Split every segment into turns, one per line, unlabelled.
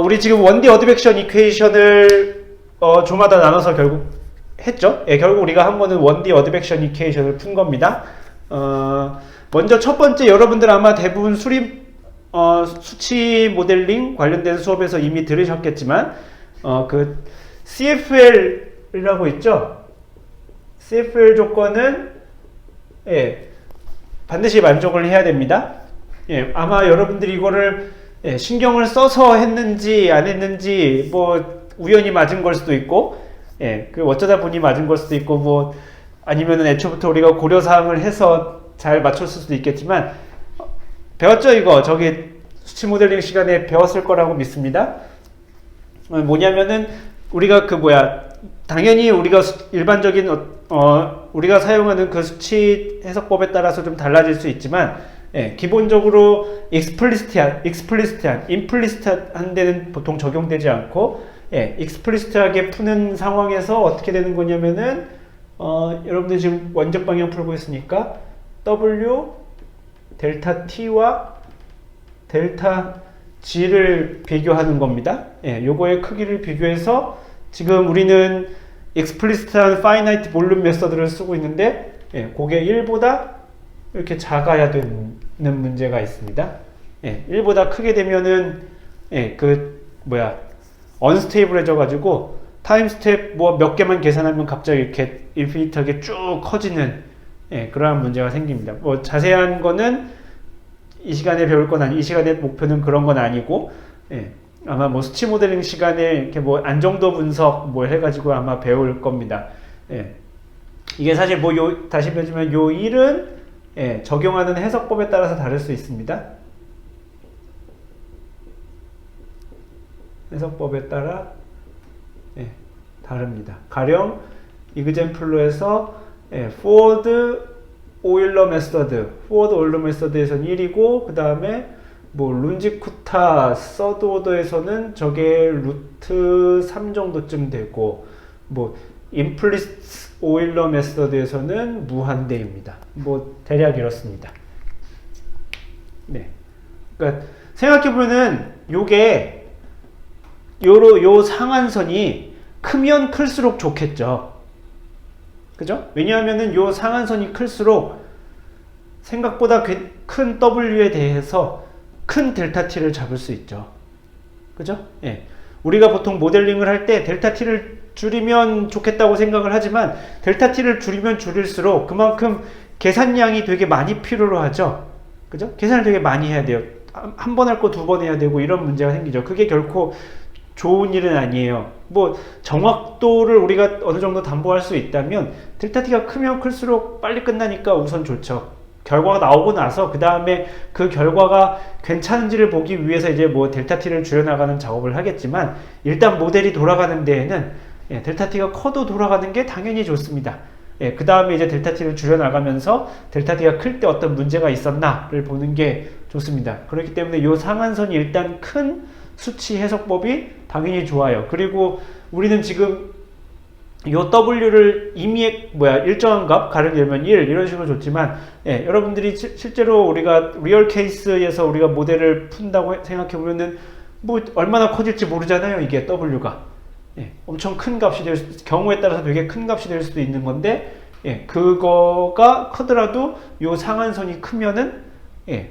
우리 지금 1D 어드벡션 이퀘이션을 조마다 나눠서 결국 했죠. 예, 결국 우리가 한 거는 1D 어드벡션 이퀘이션을 푼 겁니다. 먼저 첫 번째, 여러분들 아마 대부분 수치 모델링 관련된 수업에서 이미 들으셨겠지만 그 CFL이라고 있죠. CFL 조건은 반드시 만족을 해야 됩니다. 아마 여러분들이 이거를 신경을 써서 했는지 안 했는지 뭐 우연히 맞은 걸 수도 있고 그 어쩌다 보니 맞은 걸 수도 있고 뭐 아니면은 애초부터 우리가 고려사항을 해서 잘 맞췄을 수도 있겠지만 배웠죠? 이거 저기 수치 모델링 시간에 배웠을 거라고 믿습니다. 뭐냐면은 우리가 당연히 우리가 일반적인 우리가 사용하는 그 수치 해석법에 따라서 좀 달라질 수 있지만 기본적으로 explicit한, implicit한 데는 보통 적용되지 않고 explicit하게 푸는 상황에서 어떻게 되는 거냐면은 여러분들 지금 원적 방향 풀고 있으니까 W 델타 T와 델타 G를 비교하는 겁니다. 요거의 크기를 비교해서 지금 우리는 explicit한 finite volume 메서드를 쓰고 있는데 그게 1보다 이렇게 작아야 되는 문제가 있습니다. 1보다 크게 되면은 unstable 가지고 타임 스텝 뭐 몇 개만 계산하면 갑자기 이렇게 인피니트하게 쭉 커지는 그러한 문제가 생깁니다. 뭐 자세한 거는 이 시간에 배울 건 이 시간의 목표는 그런 건 아니고 아마 뭐 수치 모델링 시간에 이렇게 뭐 안정도 분석 뭐 해가지고 아마 배울 겁니다. 이게 사실 뭐 다시 말하면 요 일은 적용하는 해석법에 따라서 다를 수 있습니다. 해석법에 따라 다릅니다. 가령 이그젠플로에서 포워드 오일러 메서드에서는 1이고 그 다음에 뭐 룬지쿠타 서드 오더에서는 저게 루트 3 정도쯤 되고 뭐 임플리시트 오일러 메서드에서는 무한대입니다. 뭐 대략 이렇습니다. 그러니까 생각해보면은 요게 요 상한선이 크면 클수록 좋겠죠. 그죠? 왜냐하면은 요 상한선이 클수록 생각보다 큰 W에 대해서 큰 델타 T를 잡을 수 있죠. 그죠? 우리가 보통 모델링을 할 때 델타 T를 줄이면 좋겠다고 생각을 하지만 델타 T를 줄이면 줄일수록 그만큼 계산량이 되게 많이 필요로 하죠. 그죠? 계산을 되게 많이 해야 돼요. 한 번 할 거 두 번 해야 되고 이런 문제가 생기죠. 그게 결코 좋은 일은 아니에요. 뭐 정확도를 우리가 어느 정도 담보할 수 있다면 델타 T가 크면 클수록 빨리 끝나니까 우선 좋죠. 결과가 나오고 나서 그 다음에 그 결과가 괜찮은지를 보기 위해서 이제 뭐 델타 T를 줄여나가는 작업을 하겠지만 일단 모델이 돌아가는 데에는 델타 T가 커도 돌아가는 게 당연히 좋습니다. 그 다음에 이제 델타 T를 줄여나가면서 델타 T가 클 때 어떤 문제가 있었나를 보는 게 좋습니다. 그렇기 때문에 이 상한선이 일단 큰 수치 해석법이 당연히 좋아요. 그리고 우리는 지금 요 W를 이미 일정한 값, 가령 예를 들면 1 이런 식으로 줬지만 여러분들이 실제로 우리가 리얼 케이스에서 우리가 모델을 푼다고 생각해보면은 뭐 얼마나 커질지 모르잖아요. 이게 W가 엄청 큰 값이 경우에 따라서 되게 큰 값이 될 수도 있는 건데 그거가 크더라도 요 상한선이 크면은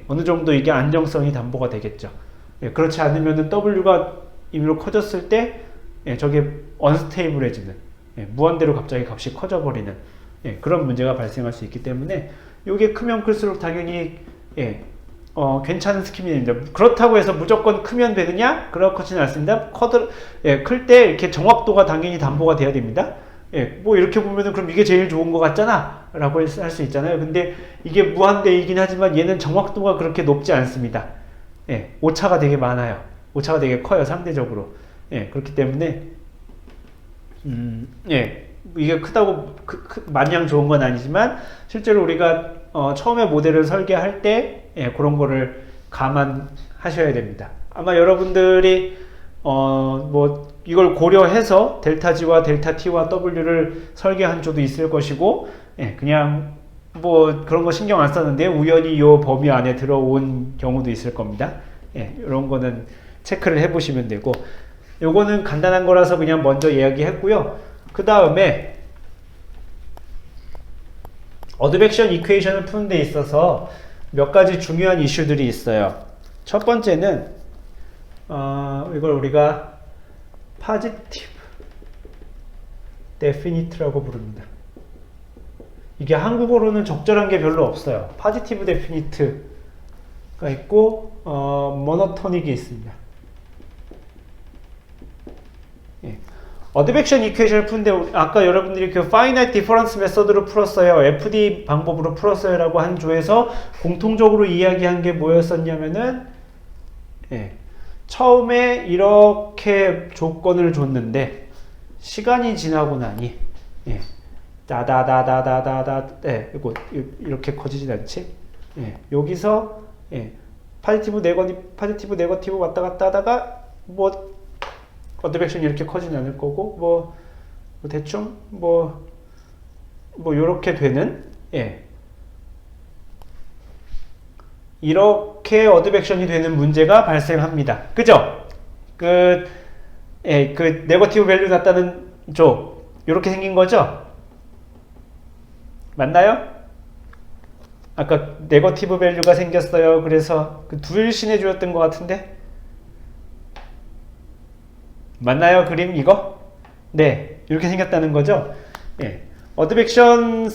어느 정도 이게 안정성이 담보가 되겠죠. 그렇지 않으면은 W가 임의로 커졌을 때 저게 언스테이블해지는 무한대로 갑자기 값이 커져버리는 그런 문제가 발생할 수 있기 때문에 이게 크면 클수록 당연히 괜찮은 스키밍입니다. 그렇다고 해서 무조건 크면 되느냐? 그렇지는 않습니다. 클 때 이렇게 정확도가 당연히 담보가 돼야 됩니다. 뭐 이렇게 보면은 그럼 이게 제일 좋은 것 같잖아 라고 할 수 있잖아요. 근데 이게 무한대이긴 하지만 얘는 정확도가 그렇게 높지 않습니다. 오차가 되게 많아요. 오차가 되게 커요, 상대적으로. 그렇기 때문에 이게 크다고 마냥 좋은 건 아니지만 실제로 우리가 처음에 모델을 설계할 때 그런 거를 감안하셔야 됩니다. 아마 여러분들이 뭐 이걸 고려해서 델타 G와 델타 T와 W를 설계한 조도 있을 것이고 그냥 뭐 그런 거 신경 안 썼는데 우연히 요 범위 안에 들어온 경우도 있을 겁니다. 이런 거는 체크를 해보시면 되고, 요거는 간단한 거라서 그냥 먼저 이야기했고요. 그 다음에 어드벡션 이퀘이션을 푸는 데 있어서 몇 가지 중요한 이슈들이 있어요. 첫 번째는 이걸 우리가 positive definite라고 부릅니다. 이게 한국어로는 적절한 게 별로 없어요. positive definite가 있고 monotonic이 있습니다. 예. 어드벡션 이퀘이션을 푸는데 아까 여러분들이 그 finite difference 메서드로 풀었어요, FD 방법으로 풀었어요 라고 한 조에서 공통적으로 이야기한 게 뭐였었냐면은, 예, 처음에 이렇게 조건을 줬는데 시간이 지나고 나니, 예, 다다다다다다다, 예, 이거 이렇게 커지진 않지? 예, 여기서, 예, 파지티브 네거티브 왔다 갔다 하다가 뭐 어드벡션이 이렇게 커지진 않을 거고, 뭐 대충 뭐 요렇게 되는, 예, 이렇게 어드벡션이 되는 문제가 발생합니다. 그죠? 그 네거티브 밸류 났다는 쪽 요렇게 생긴 거죠? 맞나요? 아까 네거티브 밸류가 생겼어요. 그래서 그 두일신해 주었던 것 같은데, 맞나요? 그림 이거? 네, 이렇게 생겼다는 거죠. 예. 어드벡션을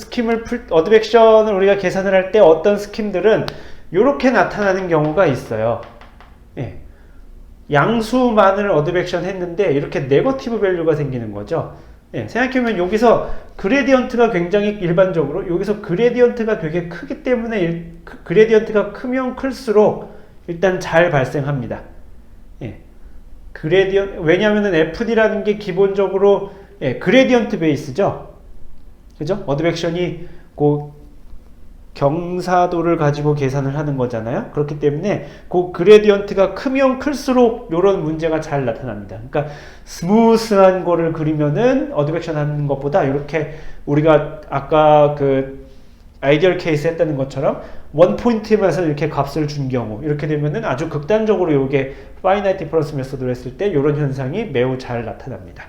우리가 계산을 할 때 어떤 스킴들은 이렇게 나타나는 경우가 있어요. 예. 양수만을 어드벡션 했는데 이렇게 네거티브 밸류가 생기는 거죠. 예. 생각해보면 여기서 그레디언트가 굉장히 일반적으로 여기서 그레디언트가 되게 크기 때문에 그레디언트가 크면 클수록 일단 잘 발생합니다. 예. 왜냐하면 FD라는 게 기본적으로, 예, 그레디언트 베이스죠. 그죠? 어드벡션이 그 경사도를 가지고 계산을 하는 거잖아요. 그렇기 때문에 그 그레디언트가 크면 클수록 이런 문제가 잘 나타납니다. 그러니까 스무스한 거를 그리면은 어드벡션 하는 것보다 이렇게 우리가 아까 그 아이디얼 케이스 했다는 것처럼 원 포인트에서 이렇게 값을 준 경우, 이렇게 되면은 아주 극단적으로 이게 파이나이트 디퍼런스 메소드로 했을 때 이런 현상이 매우 잘 나타납니다.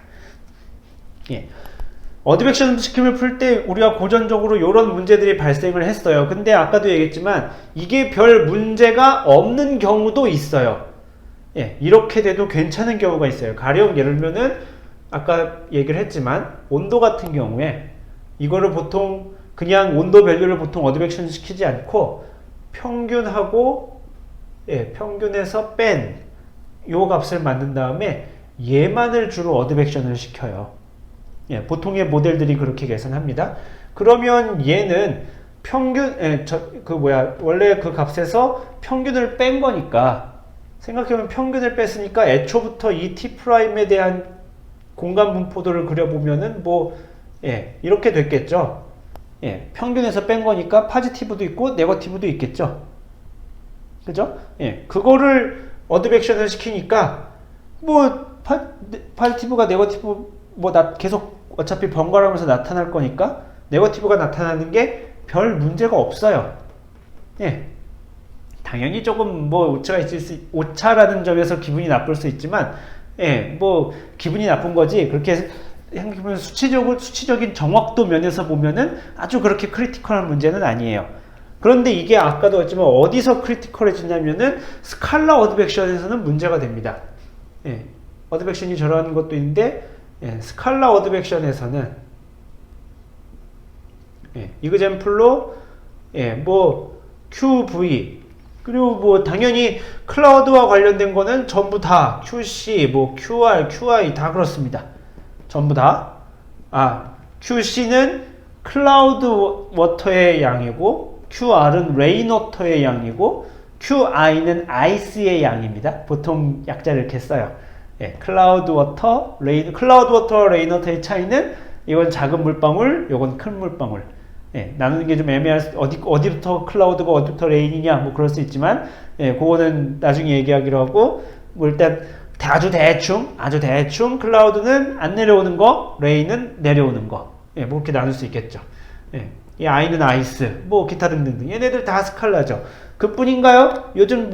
예. 어드벡션 스킴을 풀 때 우리가 고전적으로 이런 문제들이 발생을 했어요. 근데 아까도 얘기했지만 이게 별 문제가 없는 경우도 있어요. 예, 이렇게 돼도 괜찮은 경우가 있어요. 가령 예를 들면은 아까 얘기를 했지만 온도 같은 경우에 이거를 보통 그냥 온도 밸류를 보통 어드벡션 시키지 않고 평균하고, 예, 평균에서 뺀 요 값을 만든 다음에 얘만을 주로 어드벡션을 시켜요. 예, 보통의 모델들이 그렇게 계산합니다. 그러면 얘는 평균, 원래 그 값에서 평균을 뺀 거니까, 생각해보면 평균을 뺐으니까 애초부터 이 T'에 대한 공간 분포도를 그려보면은 예, 이렇게 됐겠죠. 예, 평균에서 뺀 거니까 파지티브도 있고 네거티브도 있겠죠. 그죠? 예, 그거를 어드벡션을 시키니까 파지티브가 네거티브 계속 어차피 번갈아가면서 나타날 거니까 네거티브가 나타나는 게 별 문제가 없어요. 예. 당연히 조금 오차라는 점에서 기분이 나쁠 수 있지만, 예, 기분이 나쁜 거지. 그렇게 생각해보면 수치적인 정확도 면에서 보면은 아주 그렇게 크리티컬한 문제는 아니에요. 그런데 이게 아까도 했지만 어디서 크리티컬해지냐면은 스칼라 어드벡션에서는 문제가 됩니다. 예. 어드벡션이 저러한 것도 있는데, 예, 스칼라 어드벡션에서는, 예, 이그젬플로, 예, QV, 그리고 당연히 클라우드와 관련된 거는 전부 다 QC, QR, QI 다 그렇습니다. 전부 다. QC는 클라우드 워터의 양이고, QR은 레인 워터의 양이고, QI는 아이스의 양입니다. 보통 약자를 이렇게 써요. 예, 클라우드 워터, 레인 워터의 차이는 이건 작은 물방울, 이건 큰 물방울. 예, 나누는 게 좀 애매할 어디부터 클라우드가 어디부터 레인이냐 그럴 수 있지만, 예, 그거는 나중에 얘기하기로 하고, 일단 아주 대충 클라우드는 안 내려오는 거, 레인은 내려오는 거. 예, 그렇게 나눌 수 있겠죠. 예, 이 아이는 아이스, 기타 등등등. 얘네들 다 스칼라죠. 그뿐인가요? 요즘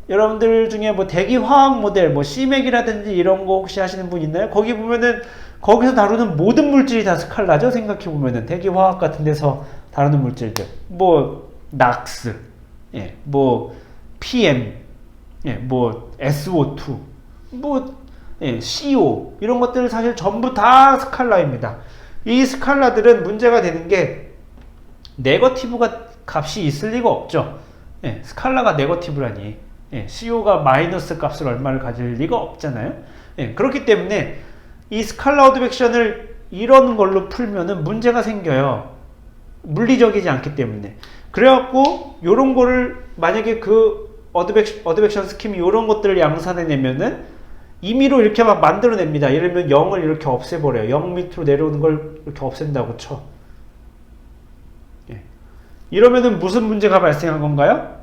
여러분들 중에 뭐 대기 화학 모델, 뭐 CMAC이라든지 이런 거 혹시 하시는 분 있나요? 거기 보면은 거기서 다루는 모든 물질이 다 스칼라죠. 생각해 보면은 대기 화학 같은 데서 다루는 물질들, 뭐 낙스, 예, 뭐 PM, 예, 뭐 SO2, 뭐 예, CO 이런 것들 사실 전부 다 스칼라입니다. 이 스칼라들은 문제가 되는 게 네거티브가 값이 있을 리가 없죠. 예, 스칼라가 네거티브라니, 예, CO가 마이너스 값을 얼마를 가질 리가 없잖아요. 예, 그렇기 때문에 이 스칼라 어드벡션을 이런 걸로 풀면은 문제가 생겨요. 물리적이지 않기 때문에. 그래갖고 요런 거를 만약에 그 어드벡션 스킴이 요런 것들을 양산해내면은 임의로 이렇게 막 만들어냅니다. 예를 들면 0을 이렇게 없애버려요. 0 밑으로 내려오는 걸 이렇게 없앤다고 쳐. 예. 이러면은 무슨 문제가 발생한 건가요?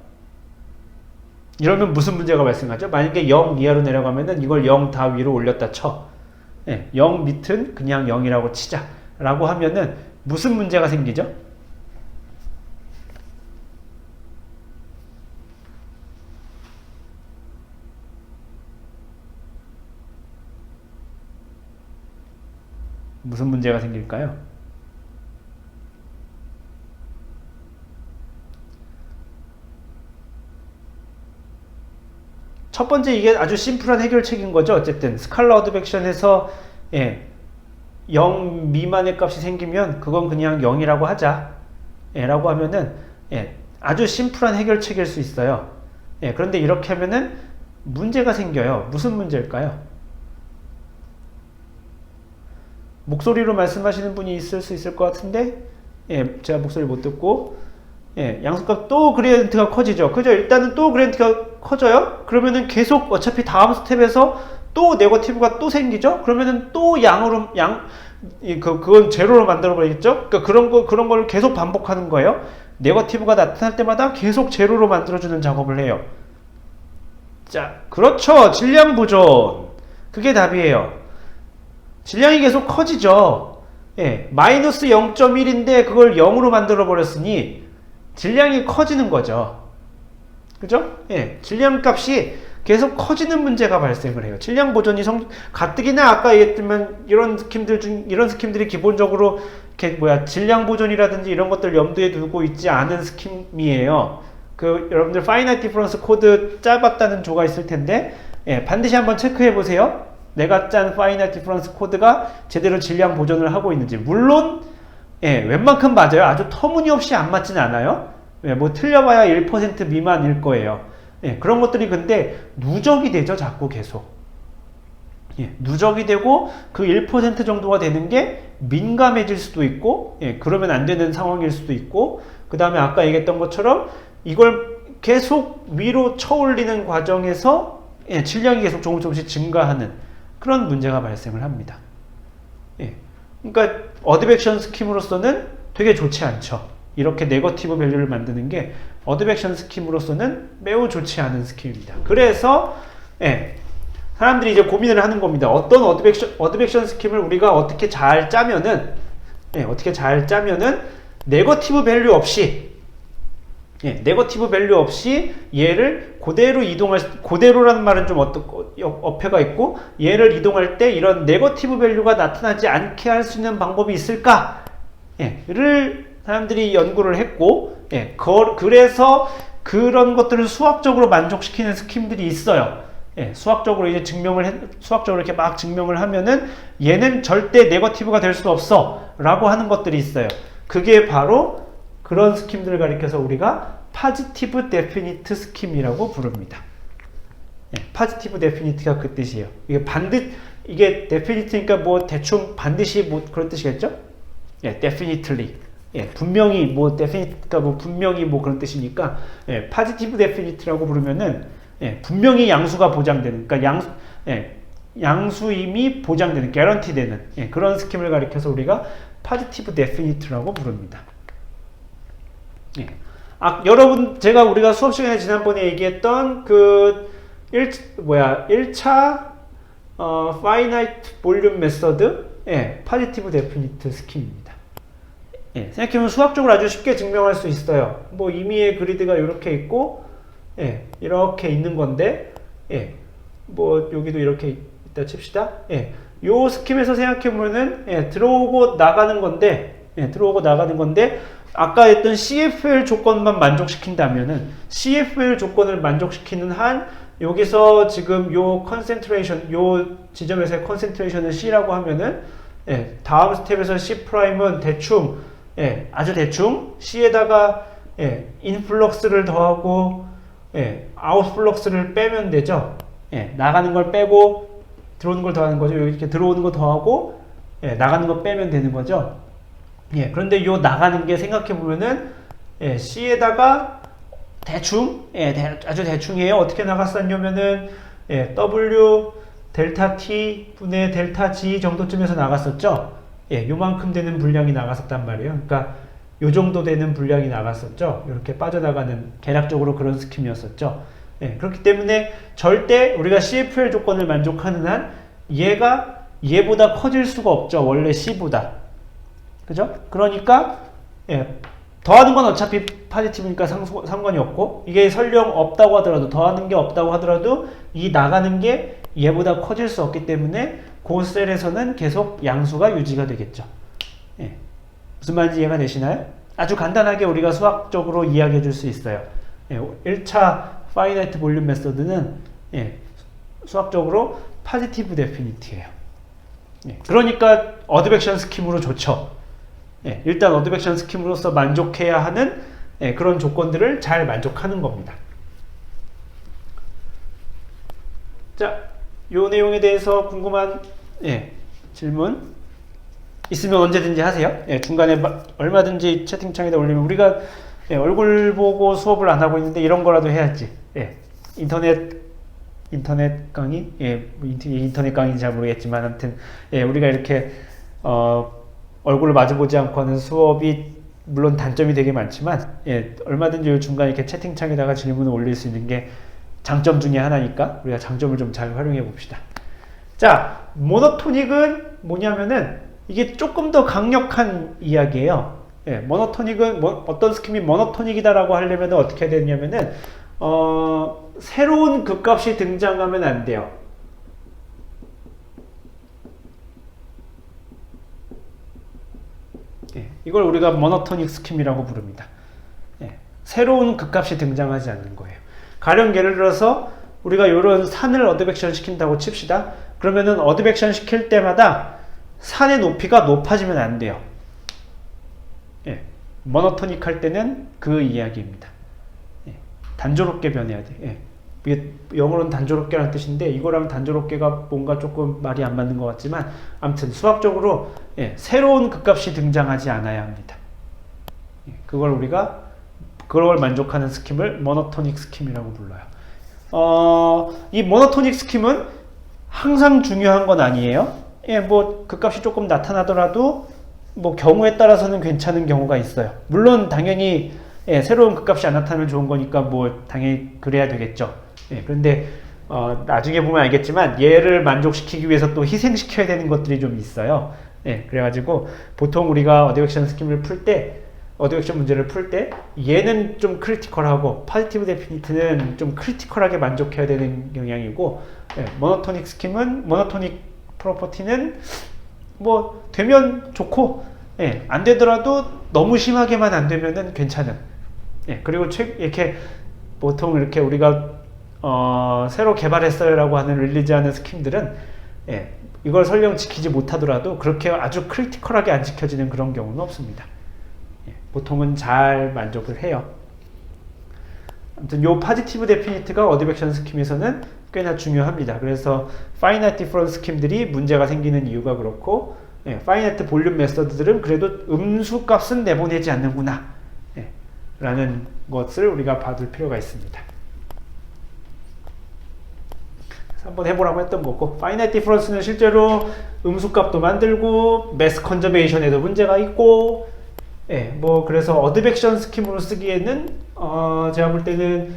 이러면 무슨 문제가 발생하죠? 만약에 0 이하로 내려가면은 이걸 0 다 위로 올렸다 쳐. 예. 0 밑은 그냥 0이라고 치자. 라고 하면은 무슨 문제가 생기죠? 무슨 문제가 생길까요? 첫 번째, 이게 아주 심플한 해결책인 거죠. 어쨌든 스칼라 어드벡션에서 예, 0 미만의 값이 생기면 그건 그냥 0이라고 하자, 예, 라고 하면은 예, 아주 심플한 해결책일 수 있어요. 예, 그런데 이렇게 하면은 문제가 생겨요. 무슨 문제일까요? 목소리로 말씀하시는 분이 있을 수 있을 것 같은데, 예, 제가 목소리를 못 듣고, 예, 양수값 또 그레디언트가 커지죠. 그죠? 일단은 또 그레디언트가 커져요? 그러면은 계속 어차피 다음 스텝에서 또 네거티브가 또 생기죠? 그러면은 또 그건 제로로 만들어버리겠죠? 그러니까 그런 걸 계속 반복하는 거예요. 네거티브가 나타날 때마다 계속 제로로 만들어주는 작업을 해요. 자, 그렇죠. 질량 보존. 그게 답이에요. 질량이 계속 커지죠. 예, 마이너스 0.1인데 그걸 0으로 만들어 버렸으니 질량이 커지는 거죠. 그죠? 예, 질량 값이 계속 커지는 문제가 발생을 해요. 질량 보존이 가뜩이나 아까 얘기했지만 이런 스킴들이 기본적으로 질량 보존이라든지 이런 것들 염두에 두고 있지 않은 스킴이에요. 여러분들 파이나이트 디퍼런스 코드 짜봤다는 조가 있을 텐데, 예, 반드시 한번 체크해 보세요. 내가 짠 파이나이트 디퍼런스 코드가 제대로 질량 보존을 하고 있는지. 물론 예, 웬만큼 맞아요. 아주 터무니없이 안 맞진 않아요. 예, 뭐 틀려봐야 1% 미만일 거예요. 예, 그런 것들이 근데 누적이 되죠. 자꾸 계속. 예, 누적이 되고 그 1% 정도가 되는 게 민감해질 수도 있고, 예, 그러면 안 되는 상황일 수도 있고, 그 다음에 아까 얘기했던 것처럼 이걸 계속 위로 쳐올리는 과정에서 예, 질량이 계속 조금씩 증가하는 그런 문제가 발생을 합니다. 예. 그러니까 어드벡션 스킴으로서는 되게 좋지 않죠. 이렇게 네거티브 밸류를 만드는 게 어드벡션 스킴으로서는 매우 좋지 않은 스킴입니다. 그래서 예, 사람들이 이제 고민을 하는 겁니다. 어떤 어드벡션 스킴을 우리가 어떻게 잘 짜면은 네거티브 밸류 없이, 예, 네거티브 밸류 없이 얘를 그대로라는 말은 좀 어폐가 있고, 얘를 이동할 때 이런 네거티브 밸류가 나타나지 않게 할 수 있는 방법이 있을까? 예, 를 사람들이 연구를 했고, 예, 그래서 그런 것들을 수학적으로 만족시키는 스킴들이 있어요. 예, 수학적으로 이렇게 막 증명을 하면은 얘는 절대 네거티브가 될 수 없어 라고 하는 것들이 있어요. 그게 바로 그런 스킴들을 가리켜서 우리가 파지티브 데피니트 스킴이라고 부릅니다. 예, 파지티브 데피니트가 그 뜻이에요. 이게 데피니트니까 뭐 대충 반드시 뭐 그런 뜻이겠죠? 예, definitely. 예, 분명히 뭐 definite가 뭐 분명히 뭐 그런 뜻이니까, 예, 파지티브 데피니트라고 부르면은, 예, 분명히 양수가 보장되는, 그러니까 양수임이 보장되는, 개런티 되는, 예, 그런 스킴을 가리켜서 우리가 파지티브 데피니트라고 부릅니다. 예. 우리가 수업 시간에 지난번에 얘기했던 1차 파이나이트 볼륨 메서드, 예, 파지티브 데피니트 스킴입니다. 예, 생각해보면 수학적으로 아주 쉽게 증명할 수 있어요. 뭐 임의의 그리드가 이렇게 있고, 예, 이렇게 있는 건데, 예, 뭐 여기도 이렇게 있다 칩시다. 예, 요 스킴에서 생각해보면은 예, 들어오고 나가는 건데, 예, 들어오고 나가는 건데, 아까 했던 CFL 조건만 만족시킨다면은 CFL 조건을 만족시키는 한 여기서 지금 요 컨센트레이션, 요 지점에서의 컨센트레이션을 C라고 하면은 예, 다음 스텝에서 C'은 대충 예, 아주 대충 C에다가 예, 인플럭스를 더하고 예, 아웃플럭스를 빼면 되죠. 예, 나가는 걸 빼고 들어오는 걸 더하는 거죠. 이렇게 들어오는 거 더하고 예, 나가는 거 빼면 되는 거죠. 예, 그런데 요 나가는 게 생각해 보면은 예, C에다가 대충 예, 아주 대충이에요. 어떻게 나갔었냐면은 예, W 델타 T 분의 델타 G 정도쯤에서 나갔었죠. 예, 요만큼 되는 분량이 나갔었단 말이에요. 그러니까 요 정도 되는 분량이 나갔었죠. 이렇게 빠져나가는 개략적으로 그런 스킴이었었죠. 예, 그렇기 때문에 절대 우리가 CFL 조건을 만족하는 한 얘가 얘보다 커질 수가 없죠. 원래 C보다. 그죠? 그러니까 예, 더하는 건 어차피 파지티브니까 상관이 없고 이게 설령 없다고 하더라도 더하는 게 없다고 하더라도 이 나가는 게 얘보다 커질 수 없기 때문에 그 셀에서는 계속 양수가 유지가 되겠죠. 예. 무슨 말인지 이해가 되시나요? 아주 간단하게 우리가 수학적으로 이야기해 줄 수 있어요. 예. 1차 파이나이트 볼륨 메서드는 예. 수학적으로 파지티브 데피니트예요. 예. 그러니까 어드벡션 스킴으로 좋죠. 예. 일단 어드벡션 스킴으로서 만족해야 하는 예. 그런 조건들을 잘 만족하는 겁니다. 자, 요 내용에 대해서 궁금한 예, 질문 있으면 언제든지 하세요. 예, 중간에 얼마든지 채팅창에다 올리면 우리가 예, 얼굴 보고 수업을 안 하고 있는데 이런 거라도 해야지. 예, 인터넷 강의? 예, 인터넷 강의인지 잘 모르겠지만 아무튼 예, 우리가 이렇게 얼굴을 마주보지 않고 하는 수업이 물론 단점이 되게 많지만 예, 얼마든지 요 중간에 이렇게 채팅창에다가 질문을 올릴 수 있는 게 장점 중에 하나니까 우리가 장점을 좀 잘 활용해 봅시다. 자, 모노토닉은 뭐냐면은 이게 조금 더 강력한 이야기예요. 예, 모노토닉은 어떤 스킴이 모노토닉이다라고 하려면 어떻게 해야 되냐면은 새로운 극값이 등장하면 안 돼요. 예, 이걸 우리가 모노토닉 스킴이라고 부릅니다. 예, 새로운 극값이 등장하지 않는 거예요. 가령 예를 들어서 우리가 이런 산을 어드벡션 시킨다고 칩시다. 그러면은 어드벡션 시킬 때마다 산의 높이가 높아지면 안 돼요. 예, 모노토닉 할 때는 그 이야기입니다. 예, 단조롭게 변해야 돼. 예, 이게 영어로는 단조롭게라는 뜻인데 이거랑 단조롭게가 뭔가 조금 말이 안 맞는 것 같지만 아무튼 수학적으로 예, 새로운 극값이 등장하지 않아야 합니다. 예, 그걸 만족하는 스킴을 모노토닉 스킴이라고 불러요. 이 모노토닉 스킴은 항상 중요한 건 아니에요. 예, 뭐 극값이 조금 나타나더라도 뭐 경우에 따라서는 괜찮은 경우가 있어요. 물론 당연히 예, 새로운 극값이 안 나타나면 좋은 거니까 뭐 당연히 그래야 되겠죠. 예, 그런데 나중에 보면 알겠지만 얘를 만족시키기 위해서 또 희생시켜야 되는 것들이 좀 있어요. 예, 그래가지고 보통 우리가 어드벡션 스킴을 풀 때 어드벡션 문제를 풀 때 얘는 좀 크리티컬하고 파지티브 데피니트는 좀 크리티컬하게 만족해야 되는 경향이고 예, 모노토닉 스킴은 모노토닉 프로퍼티는 뭐 되면 좋고 예, 안 되더라도 너무 심하게만 안 되면은 괜찮은 예, 그리고 이렇게 보통 이렇게 우리가 새로 개발했어요라고 하는 릴리즈하는 스킴들은 예, 이걸 설령 지키지 못하더라도 그렇게 아주 크리티컬하게 안 지켜지는 그런 경우는 없습니다. 보통은 잘 만족을 해요. 아무튼 요 파지티브 데피니트가 어드벡션 스킴에서는 꽤나 중요합니다. 그래서 파이나이트 디퍼런스 스킴들이 문제가 생기는 이유가 그렇고 예, 파이나이트 볼륨 메서드들은 그래도 음수 값은 내보내지 않는구나 예, 라는 것을 우리가 봐둘 필요가 있습니다. 한번 해보라고 했던 거고 파이나이트 디퍼런스는 실제로 음수 값도 만들고 매스 컨저베이션에도 문제가 있고 예, 뭐 그래서 어드벡션 스킴으로 쓰기에는 제가 볼 때는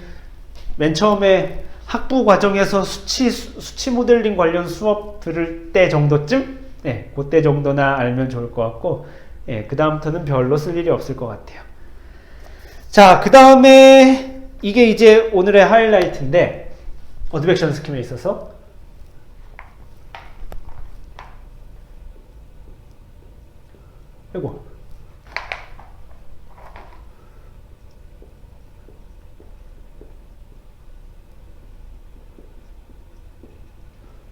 맨 처음에 학부 과정에서 수치 모델링 관련 수업 들을 때 정도쯤 예, 그때 정도나 알면 좋을 것 같고 예, 그 다음부터는 별로 쓸 일이 없을 것 같아요. 자, 그 다음에 이게 이제 오늘의 하이라이트인데 어드벡션 스킴에 있어서 이거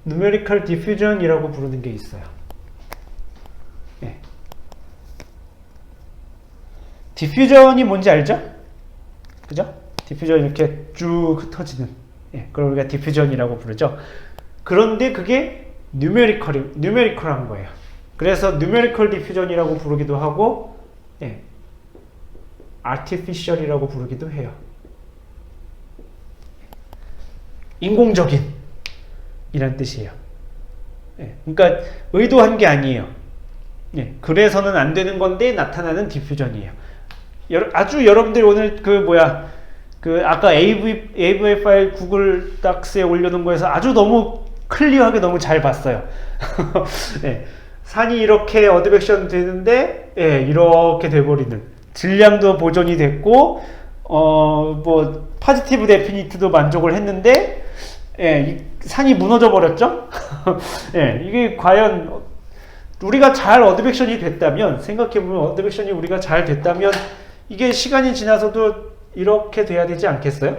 누메리컬 디퓨전이라고 부르는 게 있어요. 예. 디퓨전이 뭔지 알죠? 그죠? 디퓨전 이렇게 쭉 흩어지는, 예, 그걸 우리가 디퓨전이라고 부르죠. 그런데 그게 뉴메리컬한 거예요. 그래서 누메리컬 디퓨전이라고 부르기도 하고, 예, 아티피셜이라고 부르기도 해요. 인공적인 이란 뜻이에요. 예, 그러니까 의도한 게 아니에요. 예, 그래서는 안 되는 건데 나타나는 디퓨전이에요. 아주 여러분들이 오늘 아까 AV 파일 구글 닥스에 올려놓은 거에서 아주 너무 클리어하게 너무 잘 봤어요. 예, 산이 이렇게 어드벡션 되는데, 예, 이렇게 돼버리는, 질량도 보존이 됐고, 파지티브 데피니트도 만족을 했는데, 예, 산이 무너져 버렸죠? 예, 이게 과연 우리가 잘 어드벡션이 됐다면, 생각해보면 어드벡션이 우리가 잘 됐다면 이게 시간이 지나서도 이렇게 돼야 되지 않겠어요?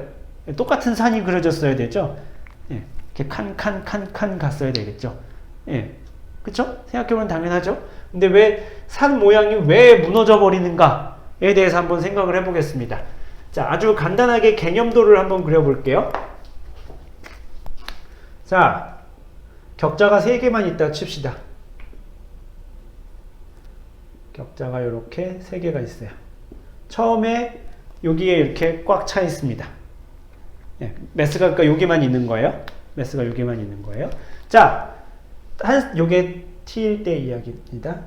예, 똑같은 산이 그려졌어야 되죠? 예, 이렇게 칸 갔어야 되겠죠? 예, 그쵸? 생각해보면 당연하죠? 근데 왜 산 모양이 왜 무너져 버리는가에 대해서 한번 생각을 해보겠습니다. 자, 아주 간단하게 개념도를 한번 그려볼게요. 자, 격자가 3개만 있다 칩시다. 격자가 이렇게 3개가 있어요. 처음에 여기에 이렇게 꽉 차 있습니다. 예, 매스가 그러니까 여기만 있는 거예요. 매스가 여기만 있는 거예요. 자, 요게 t일 때 이야기입니다.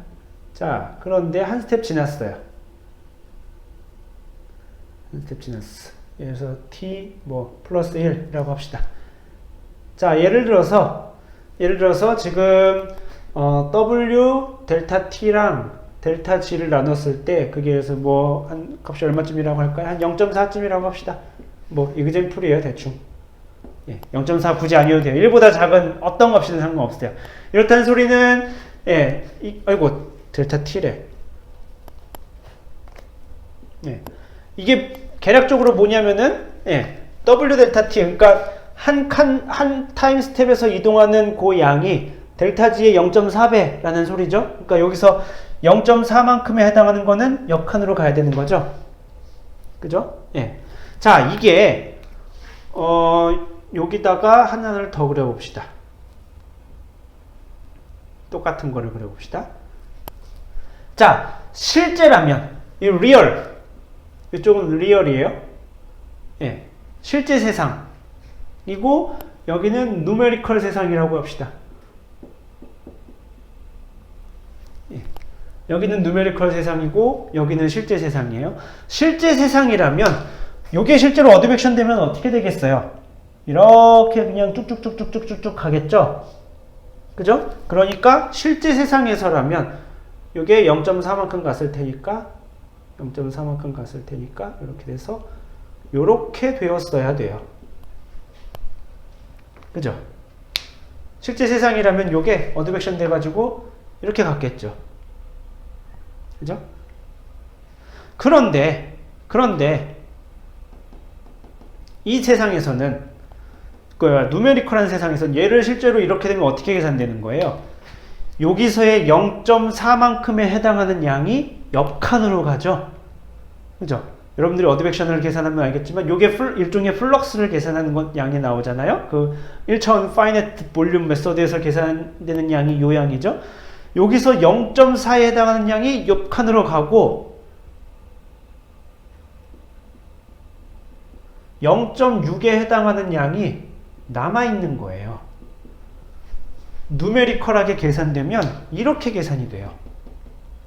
자, 그런데 한 스텝 지났어요. 한 스텝 지났어. 그래서 t 플러스 1이라고 합시다. 자, 예를 들어서 지금 w 델타 t랑 델타 g를 나눴을 때 그게 그래서 한 값이 얼마쯤이라고 할까요? 한 0.4쯤이라고 합시다. 이그젠플이에요, 대충. 예, 0.4 굳이 아니어도 돼요. 1보다 작은 어떤 값이든 상관없어요. 이렇다는 소리는, 예, 아이고, 델타 t래. 예, 이게 계략적으로 뭐냐면은, 예, w 델타 t, 그러니까 한 타임 스텝에서 이동하는 그 양이 델타 g의 0.4배라는 소리죠. 그러니까 여기서 0.4만큼에 해당하는 거는 역칸으로 가야 되는 거죠. 그죠? 예. 자, 이게 여기다가 하나를 더 그려봅시다. 똑같은 거를 그려봅시다. 자, 실제라면 이 리얼, 이쪽은 리얼이에요. 예, 실제 세상이고 여기는 누메리컬 세상이라고 합시다. 예, 여기는 누메리컬 세상이고 여기는 실제 세상이에요. 실제 세상이라면 이게 실제로 어드벡션 되면 어떻게 되겠어요? 이렇게 그냥 쭉쭉쭉쭉쭉쭉 가겠죠? 그죠? 그러니까 실제 세상에서라면 이게 0.4만큼 갔을 테니까 0.4만큼 갔을 테니까 이렇게 돼서 이렇게 되었어야 돼요. 그죠? 실제 세상이라면 이게 어드벡션 돼가지고 이렇게 갔겠죠. 그죠? 그런데 이 세상에서는 누메리컬한 세상에서는 얘를 실제로 이렇게 되면 어떻게 계산되는 거예요? 여기서의 0.4만큼에 해당하는 양이 옆 칸으로 가죠. 그죠? 여러분들이 어드벡션을 계산하면 알겠지만 요게 일종의 플럭스를 계산하는 양이 나오잖아요. 그 1차원 파이네트 볼륨 메소드에서 계산되는 양이 요 양이죠. 여기서 0.4에 해당하는 양이 옆 칸으로 가고 0.6에 해당하는 양이 남아있는 거예요. 누메리컬하게 계산되면 이렇게 계산이 돼요.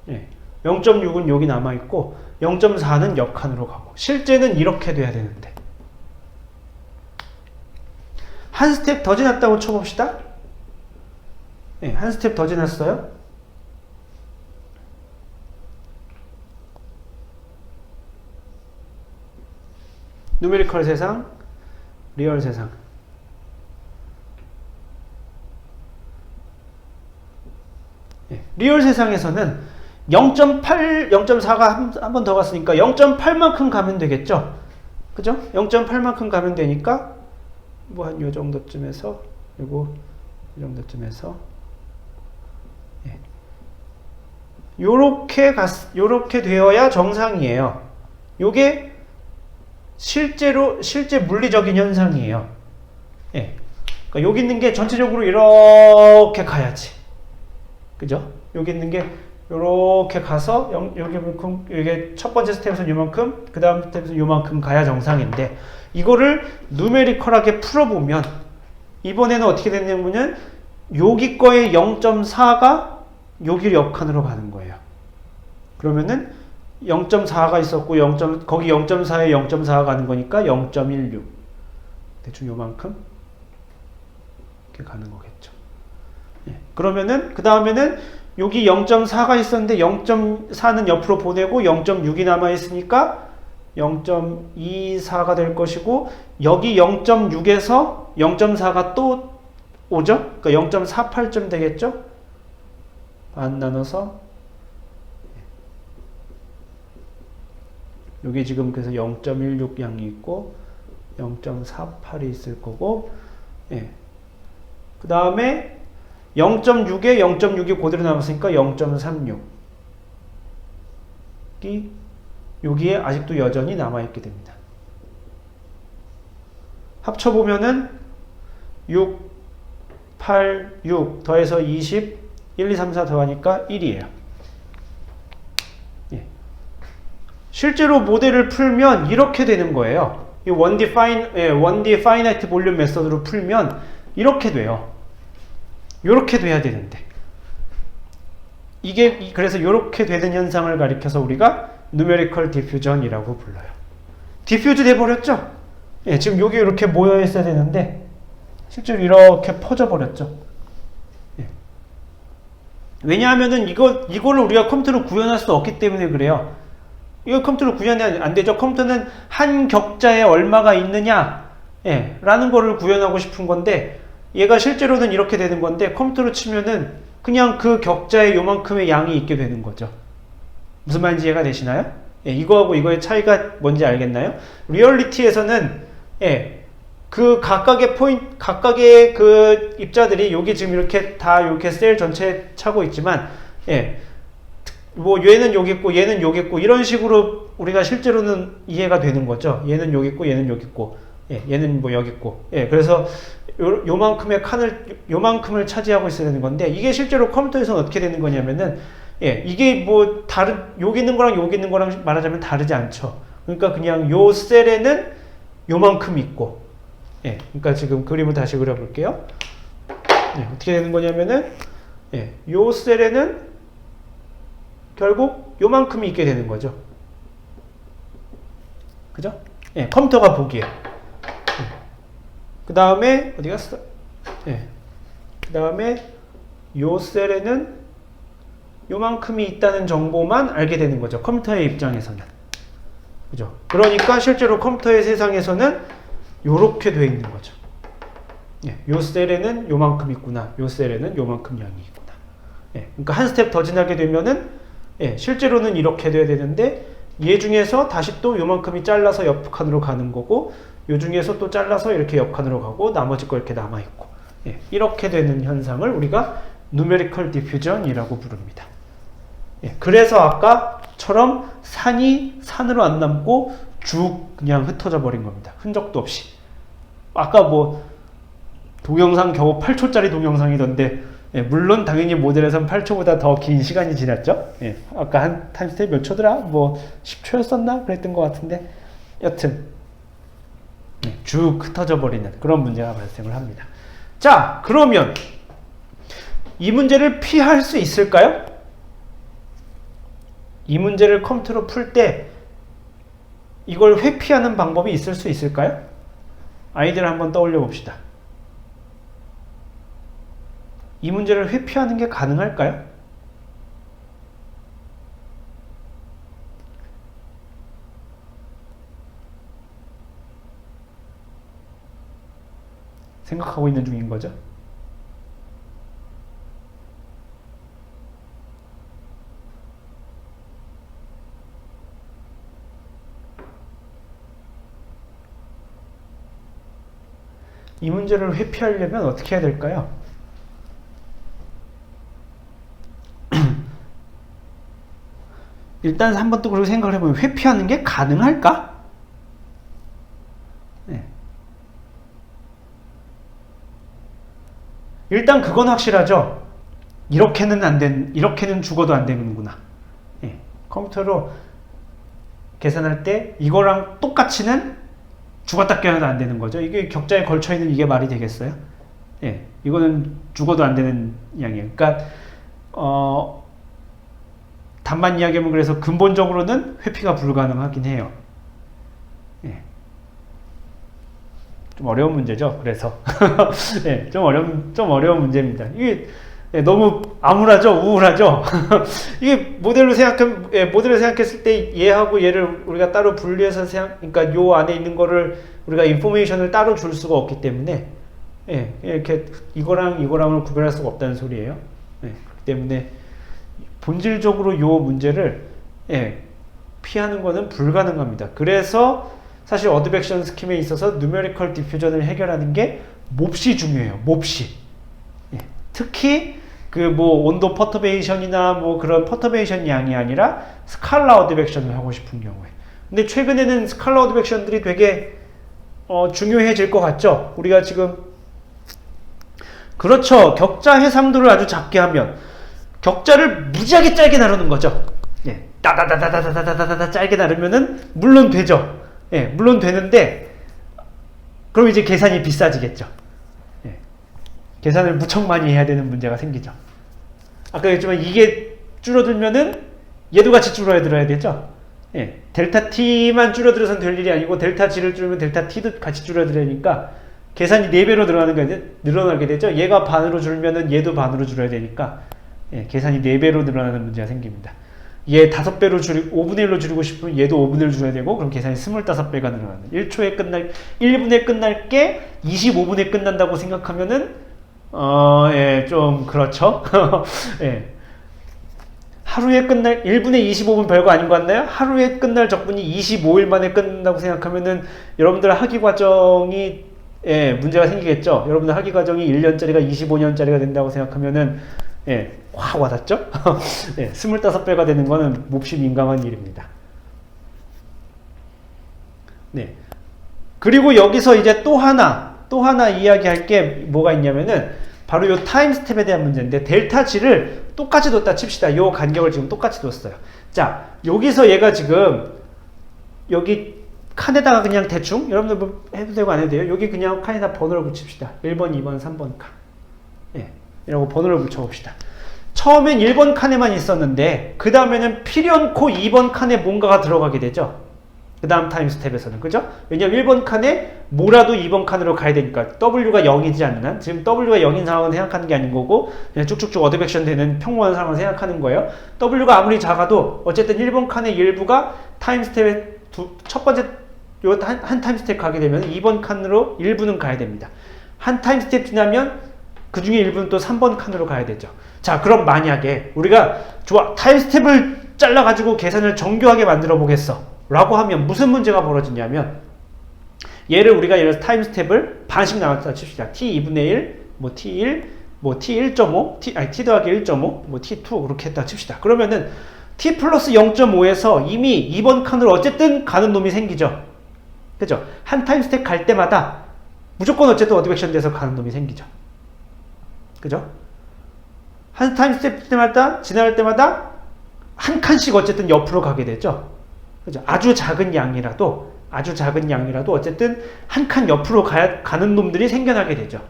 예, 0.6은 여기 남아있고 0.4는 옆 칸으로 가고 실제는 이렇게 돼야 되는데 한 스텝 더 지났다고 쳐봅시다. 예, 한 스텝 더 지났어요. 누메리컬 세상, 리얼 세상. 예, 리얼 세상에서는 0.8, 0.4가 한 번 더 갔으니까 0.8만큼 가면 되겠죠? 그죠? 0.8만큼 가면 되니까 뭐 한 요 정도쯤에서 그리고 이 정도쯤에서 예. 요렇게 되어야 정상이에요. 요게 실제 물리적인 현상이에요. 예. 그러니까 여기 있는 게 전체적으로 이렇게 가야지. 그죠? 여기 있는 게 요렇게 가서 여기만큼, 이게 첫 번째 스텝에서 요만큼, 그 다음 스텝에서 요만큼 가야 정상인데, 이거를 누메리컬하게 풀어보면 이번에는 어떻게 됐냐면 여기 거의 0.4가 여기 옆칸으로 가는 거예요. 그러면은 0.4가 있었고 거기 0.4에 0.4가 가는 거니까 0.16 대충 요만큼 이렇게 가는 거겠죠. 예. 그러면은 그 다음에는 여기 0.4가 있었는데 0.4는 옆으로 보내고 0.6이 남아 있으니까 0.24가 될 것이고, 여기 0.6에서 0.4가 또 오죠? 그러니까 0.48쯤 되겠죠? 반 나눠서 여기 지금 그래서 0.16 양이 있고 0.48이 있을 거고, 예. 그 다음에 0.6에 0.6이 그대로 남았으니까 0.36이 여기에 아직도 여전히 남아있게 됩니다. 합쳐보면은 6, 8, 6 더해서 20, 1, 2, 3, 4 더하니까 1이에요. 예. 실제로 모델을 풀면 이렇게 되는 거예요. 이 1D finite volume 메서드로 풀면 이렇게 돼요. 이렇게 돼야 되는데, 이게 그래서 이렇게 되는 현상을 가리켜서 우리가 numerical diffusion이라고 불러요. 디퓨즈 돼버렸죠? 예, 지금 여기 이렇게 모여 있어야 되는데 실제로 이렇게 퍼져 버렸죠. 예. 왜냐하면은 이거를 우리가 컴퓨터로 구현할 수 없기 때문에 그래요. 이거 컴퓨터로 구현이 안 되죠. 컴퓨터는 한 격자에 얼마가 있느냐, 예, 라는 거를 구현하고 싶은 건데, 얘가 실제로는 이렇게 되는 건데 컴퓨터로 치면은 그냥 그 격자에 요만큼의 양이 있게 되는 거죠. 무슨 말인지 이해가 되시나요? 예, 이거하고 이거의 차이가 뭔지 알겠나요? 리얼리티에서는 예, 그 각각의 그 입자들이 여기 지금 이렇게 다 이렇게 셀 전체에 차고 있지만, 예, 뭐 얘는 여기 있고 얘는 여기 있고 이런 식으로 우리가 실제로는 이해가 되는 거죠. 얘는 여기 있고 얘는 여기 있고, 예, 얘는 뭐 여기 있고, 예, 그래서 요만큼을 차지하고 있어야 되는 건데, 이게 실제로 컴퓨터에서는 어떻게 되는 거냐면은, 예, 이게 뭐 여기 있는 거랑 여기 있는 거랑 말하자면 다르지 않죠. 그러니까 그냥 요 셀에는 요만큼 있고, 예, 그러니까 지금 그림을 다시 그려볼게요. 예, 어떻게 되는 거냐면은, 예, 요 셀에는 결국 요만큼이 있게 되는 거죠. 그죠? 예, 컴퓨터가 보기에. 그 다음에 어디 갔어? 예. 그 다음에 요 셀에는 요만큼이 있다는 정보만 알게 되는 거죠. 컴퓨터의 입장에서는. 그죠? 그러니까 실제로 컴퓨터의 세상에서는 요렇게 돼 있는 거죠. 예. 요 셀에는 요만큼 있구나. 요 셀에는 요만큼 양이 있구나. 예. 그러니까 한 스텝 더 지나게 되면은, 예, 실제로는 이렇게 돼야 되는데, 얘 중에서 다시 또 요만큼이 잘라서 옆 칸으로 가는 거고, 요 중에서 또 잘라서 이렇게 옆칸으로 가고 나머지 거 이렇게 남아있고, 예, 이렇게 되는 현상을 우리가 numerical diffusion이라고 부릅니다. 예, 그래서 아까처럼 산이 산으로 안 남고 쭉 그냥 흩어져 버린 겁니다. 흔적도 없이. 아까 뭐 동영상 겨우 8초짜리 동영상이던데, 예, 물론 당연히 모델에선 8초보다 더 긴 시간이 지났죠. 예, 아까 한 타임스텝 몇 초더라? 뭐 10초였었나? 그랬던 것 같은데, 여튼 쭉 흩어져 버리는 그런 문제가 발생을 합니다. 자, 그러면 이 문제를 피할 수 있을까요? 이 문제를 컴퓨터로 풀 때 이걸 회피하는 방법이 있을 수 있을까요? 아이디어를 한번 떠올려 봅시다. 이 문제를 회피하는 게 가능할까요? 생각하고 있는 중인 거죠. 이 문제를 회피하려면 어떻게 해야 될까요? 일단 한번 또 그렇게 생각을 해보면 회피하는 게 가능할까? 네. 일단 그건 확실하죠. 이렇게는 죽어도 안 되는구나. 네. 컴퓨터로 계산할 때 이거랑 똑같이는 죽었다 깨어나도 안 되는 거죠. 이게 격자에 걸쳐 있는 이게 말이 되겠어요? 예, 이거는 죽어도 안 되는 양이에요. 그러니까 단만 이야기하면 그래서 근본적으로는 회피가 불가능하긴 해요. 예. 좀 어려운 문제죠. 그래서 예, 좀 어려운 문제입니다. 이게 예, 너무 암울하죠, 우울하죠. 이게 모델로 생각했을 때 얘하고 얘를 우리가 따로 분리해서 그러니까 요 안에 있는 거를 우리가 인포메이션을 따로 줄 수가 없기 때문에 예, 이렇게 이거랑을 구별할 수가 없다는 소리예요. 예, 그렇기 때문에 본질적으로 요 문제를 예, 피하는 거는 불가능합니다. 그래서 사실 어드벡션 스킴에 있어서 누메리컬 디퓨전을 해결하는 게 몹시 중요해요. 몹시. 예, 특히 그 뭐 온도 퍼터베이션이나 뭐 그런 퍼터베이션 양이 아니라 스칼라 어드벡션을 하고 싶은 경우에. 근데 최근에는 스칼라 어드벡션들이 되게 중요해질 것 같죠? 우리가 지금 그렇죠. 격자 해상도를 아주 작게 하면 격자를 무지하게 짧게 나누는 거죠. 예, 따다다다다다다다다 짧게 나누면은 물론 되죠. 예, 물론 되는데 그럼 이제 계산이 비싸지겠죠. 예, 계산을 무척 많이 해야 되는 문제가 생기죠. 아까 했지만 이게 줄어들면은 얘도 같이 줄어들어야 되죠. 예, 델타 t만 줄어들어서는 될 일이 아니고 델타 g를 줄이면 델타 t도 같이 줄어들으니까 계산이 4배로 늘어나게 되죠. 얘가 반으로 줄면은 얘도 반으로 줄어야 되니까 예, 계산이 4배로 늘어나는 문제가 생깁니다. 얘 5배로 5분의 1로 줄이고 싶으면 얘도 5분의 1로 줄여야 되고 그럼 계산이 25배가 늘어나는 1분에 끝날 게 25분에 끝난다고 생각하면은 예, 좀 그렇죠. 예. 하루에 끝날 1분에 25분 별거 아닌 것 같나요? 하루에 끝날 적분이 25일 만에 끝난다고 생각하면은 여러분들 학위 과정이 예, 문제가 생기겠죠. 여러분들 학위 과정이 1년짜리가 25년짜리가 된다고 생각하면은 예, 확 와닿죠? 예, 25배가 되는 거는 몹시 민감한 일입니다. 네. 그리고 여기서 이제 또 하나 이야기할 게 뭐가 있냐면은 바로 요 타임 스텝에 대한 문제인데 델타 G를 똑같이 뒀다 칩시다. 요 간격을 지금 똑같이 뒀어요. 자, 여기서 얘가 지금 여기 칸에다가 그냥 대충 여러분들 뭐 해도 되고 안 해도 돼요. 여기 그냥 칸에다 번호를 붙입시다. 1번, 2번, 3번 칸. 예, 이라고 번호를 붙여봅시다. 처음엔 1번 칸에만 있었는데 그 다음에는 필연코 2번 칸에 뭔가가 들어가게 되죠. 그 다음 타임 스텝에서는 그죠? 왜냐면 1번 칸에 뭐라도 2번 칸으로 가야 되니까 W가 0이지 않는 지금 W가 0인 상황을 생각하는 게 아닌 거고 그냥 쭉쭉쭉 어드벡션 되는 평범한 상황을 생각하는 거예요. W가 아무리 작아도 어쨌든 1번 칸의 일부가 타임 스텝의 첫 번째 한 타임 스텝 가게 되면 2번 칸으로 일부는 가야 됩니다. 한 타임 스텝 지나면 그 중에 일부는 또 3번 칸으로 가야 되죠. 자, 그럼 만약에 우리가 좋아 타임 스텝을 잘라가지고 계산을 정교하게 만들어 보겠어 라고 하면 무슨 문제가 벌어지냐면 얘를 우리가 예를 들어서 타임 스텝을 반씩 나눴다 칩시다. t2분의 1, 뭐 t1, 뭐 t1.5, t 더하기 1.5, 뭐 t2 그렇게 했다 칩시다. 그러면은 t 플러스 0.5에서 이미 2번 칸으로 어쨌든 가는 놈이 생기죠. 그죠? 한 타임 스텝 갈 때마다 무조건 어쨌든 어드벡션 돼서 가는 놈이 생기죠. 그죠? 한 타임 스텝 때마다 지나갈 때마다 한 칸씩 어쨌든 옆으로 가게 되죠. 그죠? 아주 작은 양이라도 어쨌든 한 칸 옆으로 가는 놈들이 생겨나게 되죠.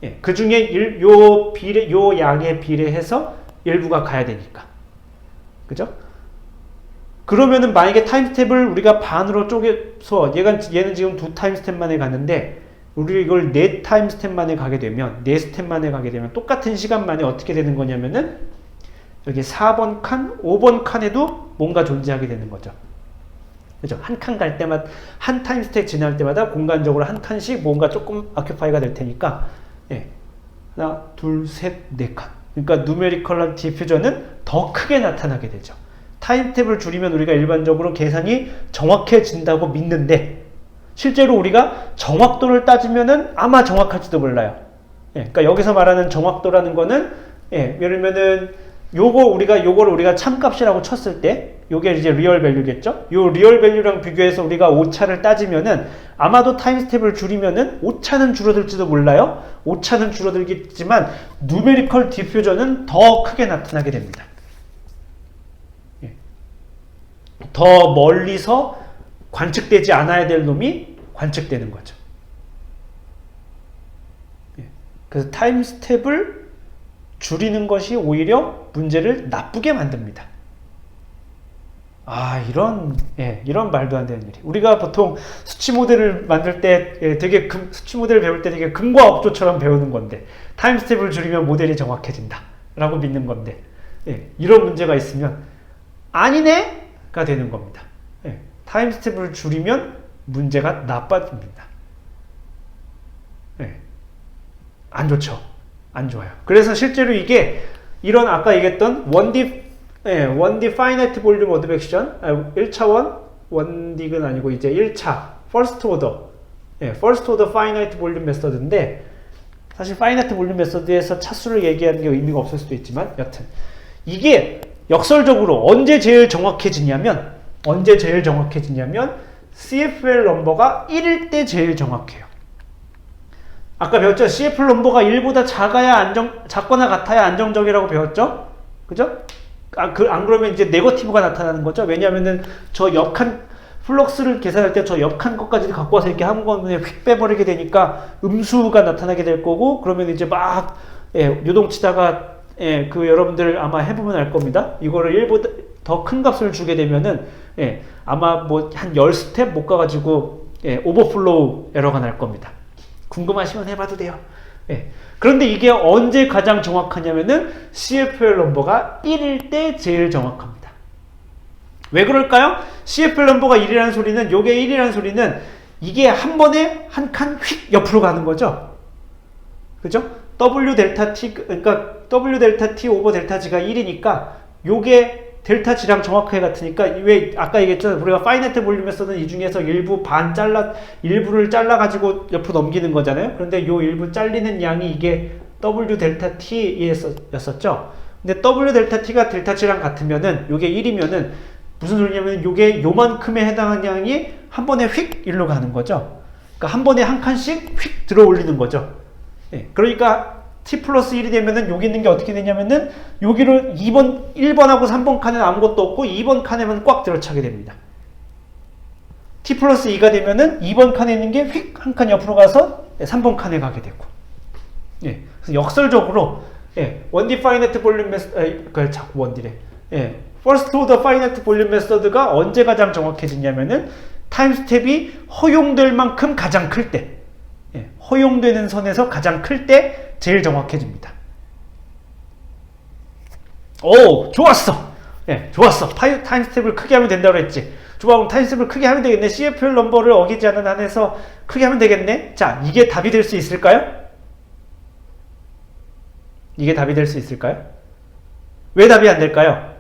예, 그 중에 요 양에 비례해서 일부가 가야 되니까. 그죠? 그러면은 만약에 타임 스텝을 우리가 반으로 쪼개서 얘는 지금 2 타임 스텝 만에 갔는데 우리 이걸 4 타임 스텝 만에 가게 되면 4 스텝 만에 가게 되면 똑같은 시간 만에 어떻게 되는 거냐면은 여기 4번 칸, 5번 칸에도 뭔가 존재하게 되는 거죠. 그죠? 한 칸 갈 때마다, 한 타임 스택 지날 때마다 공간적으로 한 칸씩 뭔가 조금 아큐파이가 될 테니까, 예. 하나, 둘, 셋, 네 칸. 그러니까 누메리컬 디퓨전은 더 크게 나타나게 되죠. 타임스텝을 줄이면 우리가 일반적으로 계산이 정확해진다고 믿는데, 실제로 우리가 정확도를 따지면은 아마 정확할지도 몰라요. 예. 그러니까 여기서 말하는 정확도라는 거는, 예. 예를 들면은 요거를 우리가 참값이라고 쳤을 때, 요게 이제 리얼 밸류겠죠? 요 리얼 밸류랑 비교해서 우리가 오차를 따지면은 아마도 타임 스텝을 줄이면은 오차는 줄어들지도 몰라요. 오차는 줄어들겠지만 누메리컬 디퓨전은 더 크게 나타나게 됩니다. 예. 더 멀리서 관측되지 않아야 될 놈이 관측되는 거죠. 예. 그래서 타임 스텝을 줄이는 것이 오히려 문제를 나쁘게 만듭니다. 아, 이런 말도 안 되는 일이. 우리가 보통 수치 모델을 만들 때, 수치 모델을 배울 때 되게 금과 업조처럼 배우는 건데, 타임 스텝을 줄이면 모델이 정확해진다. 라고 믿는 건데, 이런 문제가 있으면, 아니네? 가 되는 겁니다. 타임 스텝을 줄이면 문제가 나빠집니다. 안 좋죠. 안 좋아요. 그래서 실제로 이게, 이런 아까 얘기했던 1D finite volume advection, 1차원, 1D는 아니고 이제 1차, first order finite volume method인데, 사실 finite volume method에서 차수를 얘기하는 게 의미가 없을 수도 있지만, 여튼. 이게 역설적으로 언제 제일 정확해지냐면, CFL 넘버가 1일 때 제일 정확해요. 아까 배웠죠? CFL 넘버가 1보다 작거나 같아야 안정적이라고 배웠죠? 그죠? 안 그러면 이제 네거티브가 나타나는 거죠. 왜냐하면은 저 옆칸 플럭스를 계산할 때 저 옆칸 것까지 갖고 와서 이렇게 한꺼번에 휙 빼버리게 되니까 음수가 나타나게 될 거고, 그러면 이제 막 요동치다가 그 여러분들 아마 해보면 알 겁니다. 이거를 1보다 더 큰 값을 주게 되면은 아마 뭐 한 10스텝 못 가가지고 오버플로우 에러가 날 겁니다. 궁금하시면 해봐도 돼요. 그런데 이게 언제 가장 정확하냐면은 CFL 넘버가 1일 때 제일 정확합니다. 왜 그럴까요? CFL 넘버가 1이라는 소리는, 요게 1이라는 소리는 이게 한 번에 한 칸 휙 옆으로 가는 거죠. 그죠? W 델타 T, 그러니까 W 델타 T 오버 델타 G가 1이니까 요게 델타 G랑 정확하게 같으니까, 왜 아까 얘기했잖아요. 우리가 파이나이트 볼륨 메서드는 이 중에서 일부를 잘라가지고 옆으로 넘기는 거잖아요. 그런데 요 일부 잘리는 양이 이게 W 델타 T였었죠. 근데 W 델타 T가 델타 G랑 같으면은, 요게 1이면은 무슨 소리냐면 요게 요만큼에 해당하는 양이 한 번에 휙 일로 가는 거죠. 그러니까 한 번에 한 칸씩 휙 들어 올리는 거죠. 그러니까 T 플러스 1이 되면은 여기 있는 게 어떻게 되냐면은 여기를 1번하고 3번 칸에는 아무것도 없고 2번 칸에만 꽉 들어차게 됩니다. T 플러스 2가 되면은 2번 칸에 있는 게 휙 한 칸 옆으로 가서 3번 칸에 가게 되고. 그래서 역설적으로 1D finite volume method, 자꾸 1D래. first order finite volume method가 언제 가장 정확해지냐면은 타임 스텝이 허용될 만큼 가장 클 때. 허용되는 선에서 가장 클 때 제일 정확해집니다. 오, 좋았어. 좋았어. 타임 스텝을 크게 하면 된다고 그랬지. 좋아, 그럼 타임 스텝을 크게 하면 되겠네. CFL 넘버를 어기지 않은 한에서 크게 하면 되겠네. 자, 이게 답이 될 수 있을까요? 이게 답이 될 수 있을까요? 왜 답이 안 될까요?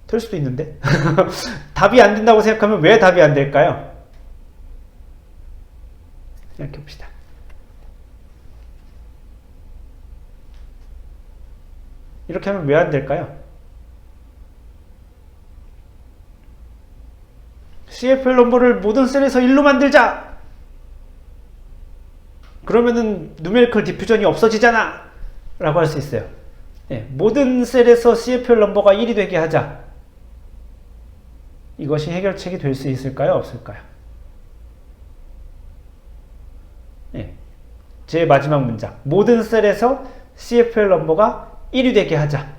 될 수도 있는데. 답이 안 된다고 생각하면 왜 답이 안 될까요? 생각해 봅시다. 이렇게 하면 왜 안 될까요? CFL 넘버를 모든 셀에서 1로 만들자! 그러면은 누메리컬 디퓨전이 없어지잖아! 라고 할 수 있어요. 모든 셀에서 CFL 넘버가 1이 되게 하자. 이것이 해결책이 될 수 있을까요? 없을까요? 제 마지막 문장. 모든 셀에서 CFL 넘버가 1이 되게 하자.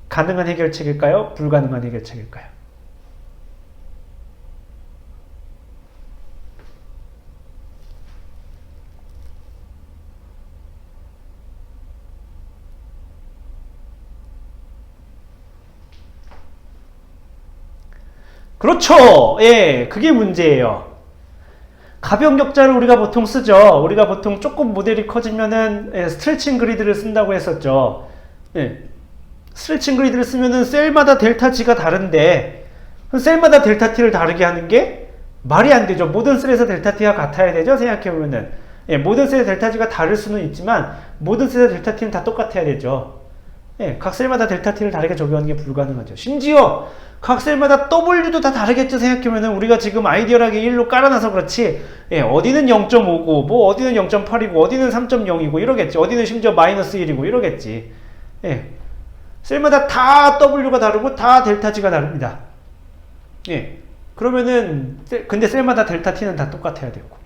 가능한 해결책일까요? 불가능한 해결책일까요? 그렇죠. 예, 그게 문제예요. 가변 격자를 우리가 보통 쓰죠. 우리가 보통 조금 모델이 커지면은 스트레칭 그리드를 쓴다고 했었죠. 예, 스트레칭 그리드를 쓰면은 셀마다 델타 G가 다른데 셀마다 델타 T를 다르게 하는 게 말이 안 되죠. 모든 셀에서 델타 T가 같아야 되죠. 생각해보면은 모든 셀의 델타 G가 다를 수는 있지만 모든 셀의 델타 T는 다 똑같아야 되죠. 각 셀마다 델타 T를 다르게 적용하는 게 불가능하죠. 심지어 각 셀마다 W도 다 다르겠죠. 생각해보면 우리가 지금 아이디얼하게 1로 깔아놔서 그렇지 어디는 0.5고 뭐 어디는 0.8이고 어디는 3.0이고 이러겠지. 어디는 심지어 마이너스 1이고 이러겠지. 셀마다 다 W가 다르고 다 델타 G가 다릅니다. 그러면은 근데 셀마다 델타 T는 다 똑같아야 되고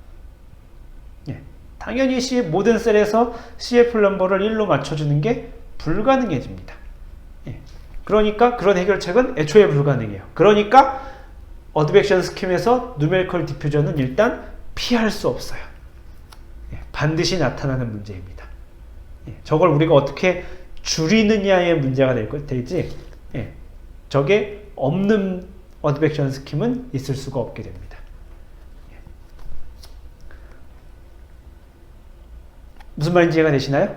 당연히 모든 셀에서 CF 넘버를 1로 맞춰주는 게 불가능해집니다. 그러니까 그런 해결책은 애초에 불가능해요. 그러니까 어드벡션 스킴에서 누메리컬 디퓨전은 일단 피할 수 없어요. 반드시 나타나는 문제입니다. 저걸 우리가 어떻게 줄이느냐의 문제가 되지 저게 없는 어드벡션 스킴은 있을 수가 없게 됩니다. 무슨 말인지 이해가 되시나요?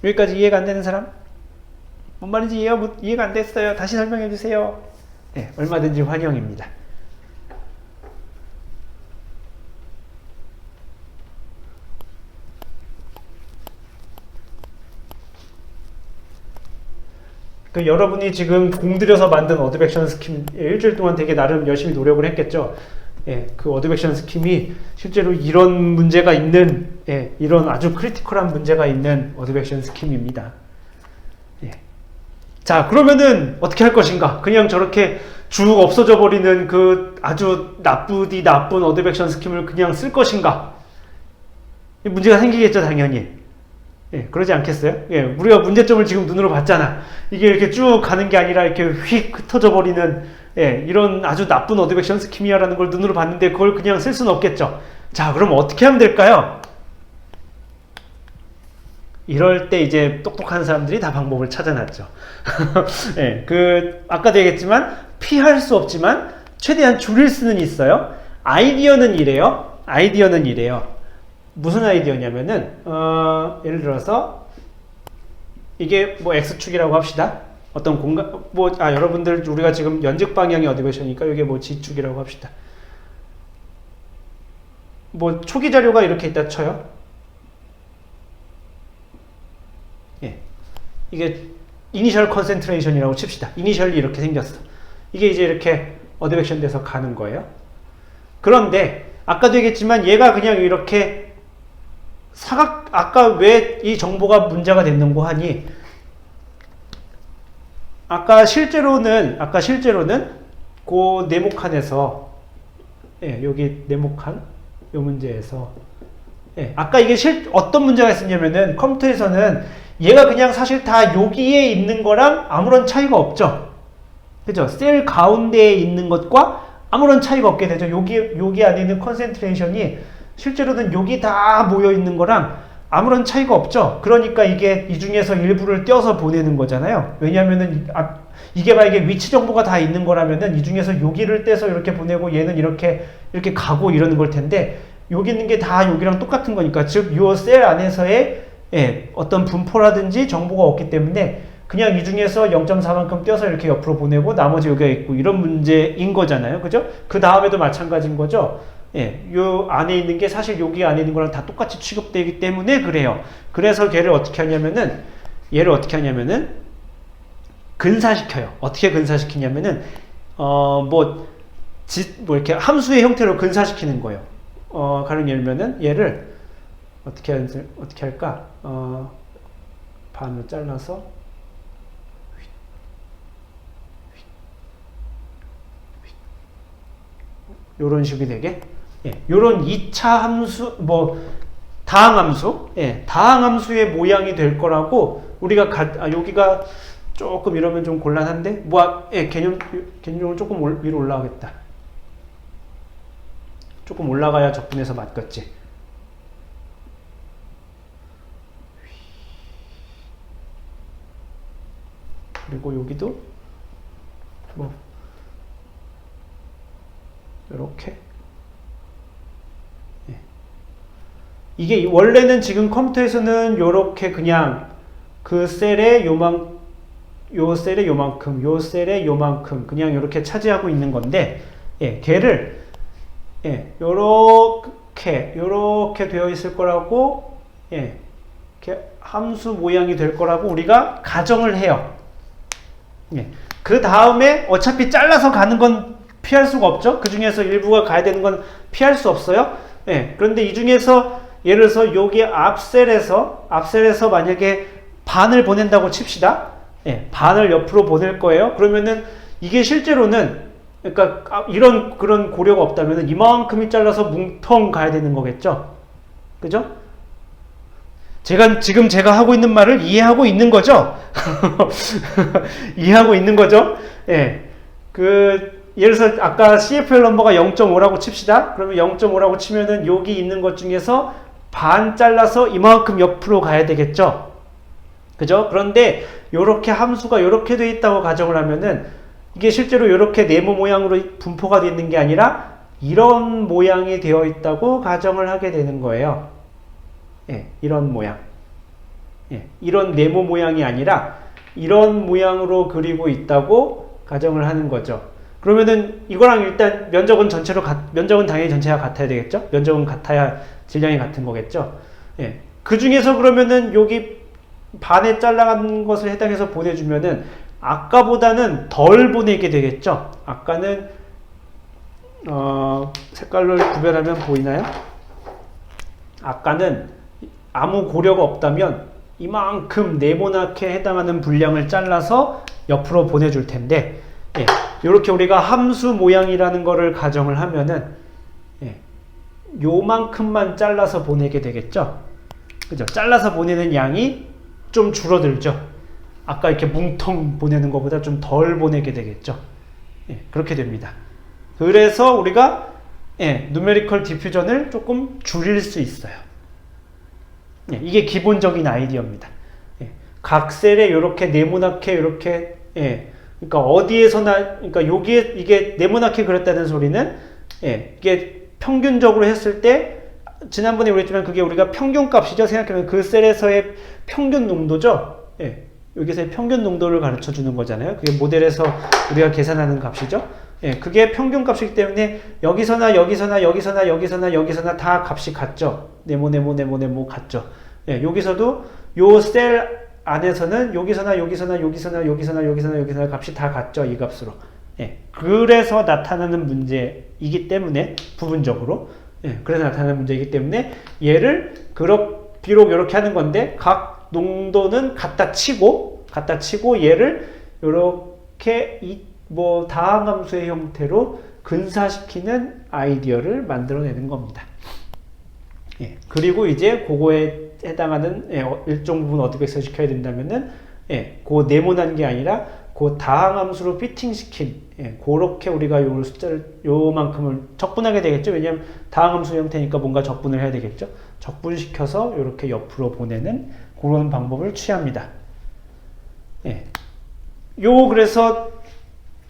여기까지 이해가 안 되는 사람? 뭔 말인지 이해가 안 됐어요. 다시 설명해 주세요. 얼마든지 환영입니다. 여러분이 지금 공들여서 만든 어드벡션 스킴 일주일 동안 되게 나름 열심히 노력을 했겠죠. 그 어드벡션 스킴이 실제로 이런 문제가 있는 이런 아주 크리티컬한 문제가 있는 어드벡션 스킴입니다. 자, 그러면은 어떻게 할 것인가? 그냥 저렇게 쭉 없어져 버리는 그 아주 나쁜 어드벡션 스킴을 그냥 쓸 것인가? 문제가 생기겠죠, 당연히. 그러지 않겠어요? 우리가 문제점을 지금 눈으로 봤잖아. 이게 이렇게 쭉 가는 게 아니라 이렇게 휙 흩어져 버리는 이런 아주 나쁜 어드벡션 스킴이야라는 걸 눈으로 봤는데 그걸 그냥 쓸 수는 없겠죠. 자, 그럼 어떻게 하면 될까요? 이럴 때 이제 똑똑한 사람들이 다 방법을 찾아놨죠. 아까도 얘기했지만 피할 수 없지만 최대한 줄일 수는 있어요. 아이디어는 이래요. 무슨 아이디어냐면은 예를 들어서 이게 뭐 X축이라고 합시다. 어떤 공간 여러분들 우리가 지금 연직 방향이 어드벡션이니까 이게 뭐 G축이라고 합시다. 뭐 초기 자료가 이렇게 있다 쳐요. 이게 이니셜 컨센트레이션이라고 칩시다. 이니셜이 이렇게 생겼어. 이게 이제 이렇게 어드벡션 돼서 가는 거예요. 그런데 아까도 얘기했지만 얘가 그냥 이렇게 아까 왜 이 정보가 문제가 됐는고 하니 아까 실제로는 그 네모칸에서 여기 네모칸 요 문제에서 아까 이게 어떤 문제가 있었냐면은 컴퓨터에서는 얘가 그냥 사실 다 여기에 있는 거랑 아무런 차이가 없죠. 그죠? 셀 가운데에 있는 것과 아무런 차이가 없게 되죠. 여기 안에 있는 컨센트레이션이 실제로는 여기 다 모여 있는 거랑 아무런 차이가 없죠. 그러니까 이게 이 중에서 일부를 떼어서 보내는 거잖아요. 왜냐면은 이게 만약에 위치 정보가 다 있는 거라면은 이 중에서 여기를 떼서 이렇게 보내고 얘는 이렇게 가고 이러는 걸 텐데 여기 있는 게 다 여기랑 똑같은 거니까 즉 요 셀 안에서의 어떤 분포라든지 정보가 없기 때문에 그냥 이 중에서 0.4만큼 떼어서 이렇게 옆으로 보내고 나머지 여기가 있고 이런 문제인 거잖아요. 그죠? 그 다음에도 마찬가지인 거죠. 요 안에 있는 게 사실 여기 안에 있는 거랑 다 똑같이 취급되기 때문에 그래요. 그래서 얘를 어떻게 하냐면은 근사시켜요. 어떻게 근사시키냐면은 이렇게 함수의 형태로 근사시키는 거예요. 가령 예를 들면은 얘를 어떻게 할까? 반으로 잘라서 요런 식이 되게 요런 2차 함수 다항함수의 모양이 될 거라고 우리가 여기가 조금 이러면 좀 곤란한데 개념적으로 조금 위로 올라가겠다. 조금 올라가야 적분해서 맞겠지. 그리고 여기도 이렇게. 예. 이게 원래는 지금 컴퓨터에서는 이렇게 그냥 그 셀에 요 셀에 요만큼, 요 셀에 요만큼 그냥 이렇게 차지하고 있는 건데, 예, 걔를 요렇게 되어 있을 거라고, 예, 이렇게 함수 모양이 될 거라고 우리가 가정을 해요. 예. 그 다음에 어차피 잘라서 가는 건 피할 수가 없죠. 그 중에서 일부가 가야 되는 건 피할 수 없어요. 예. 그런데 이 중에서 예를 들어서 여기 앞셀에서 만약에 반을 보낸다고 칩시다. 예. 반을 옆으로 보낼 거예요. 그러면은 이게 실제로는 그러니까 그런 고려가 없다면은 이만큼이 잘라서 뭉텅 가야 되는 거겠죠. 그죠? 지금 제가 하고 있는 말을 이해하고 있는 거죠? 이해하고 있는 거죠? 예. 예를 들어서 아까 CFL 넘버가 0.5라고 칩시다. 그러면 0.5라고 치면은 여기 있는 것 중에서 반 잘라서 이만큼 옆으로 가야 되겠죠? 그죠? 그런데 요렇게 함수가 요렇게 되어 있다고 가정을 하면은 이게 실제로 요렇게 네모 모양으로 분포가 되어 있는 게 아니라 이런 모양이 되어 있다고 가정을 하게 되는 거예요. 예, 이런 모양. 예, 이런 네모 모양이 아니라 이런 모양으로 그리고 있다고 가정을 하는 거죠. 그러면은 이거랑 일단 면적은 당연히 전체가 같아야 되겠죠? 면적은 같아야 질량이 같은 거겠죠? 예. 그 중에서 그러면은 여기 반에 잘라간 것을 해당해서 보내주면은 아까보다는 덜 보내게 되겠죠? 아까는 색깔로 구별하면 보이나요? 아까는 아무 고려가 없다면 이만큼 네모나게 해당하는 분량을 잘라서 옆으로 보내줄 텐데, 예, 이렇게 우리가 함수 모양이라는 거를 가정을 하면은, 예, 요만큼만 잘라서 보내게 되겠죠. 그죠? 잘라서 보내는 양이 좀 줄어들죠. 아까 이렇게 뭉텅 보내는 것보다 좀 덜 보내게 되겠죠. 예, 그렇게 됩니다. 그래서 우리가 누메리컬 디퓨전을 조금 줄일 수 있어요. 예, 이게 기본적인 아이디어입니다. 예, 각 셀에 이렇게 네모나게 이렇게, 그러니까 어디에서나, 그러니까 여기에 이게 네모나게 그렸다는 소리는, 이게 평균적으로 했을 때 지난번에 그랬지만 그게 우리가 평균값이죠. 생각해보면 그 셀에서의 평균 농도죠. 여기서의 평균 농도를 가르쳐 주는 거잖아요. 그게 모델에서 우리가 계산하는 값이죠. 그게 평균값이기 때문에 여기서나 다 값이 같죠. 네모 같죠. 여기서도 요 셀 안에서는 여기서나 값이 다 같죠. 이 값으로. 그래서 나타나는 문제이기 때문에 부분적으로 그래서 나타나는 문제이기 때문에 얘를 비록 이렇게 하는 건데 각 농도는 갖다 치고 얘를 이렇게 다항함수의 형태로 근사시키는 아이디어를 만들어내는 겁니다. 그리고 이제 그거에 해당하는 일정 부분 어떻게 해석시켜야 된다면은 그 네모난 게 아니라 그 다항함수로 피팅시킨 그렇게 우리가 요 숫자를 요만큼을 적분하게 되겠죠. 왜냐하면 다항함수 형태니까 뭔가 적분을 해야 되겠죠. 적분시켜서 이렇게 옆으로 보내는 그런 방법을 취합니다. 그래서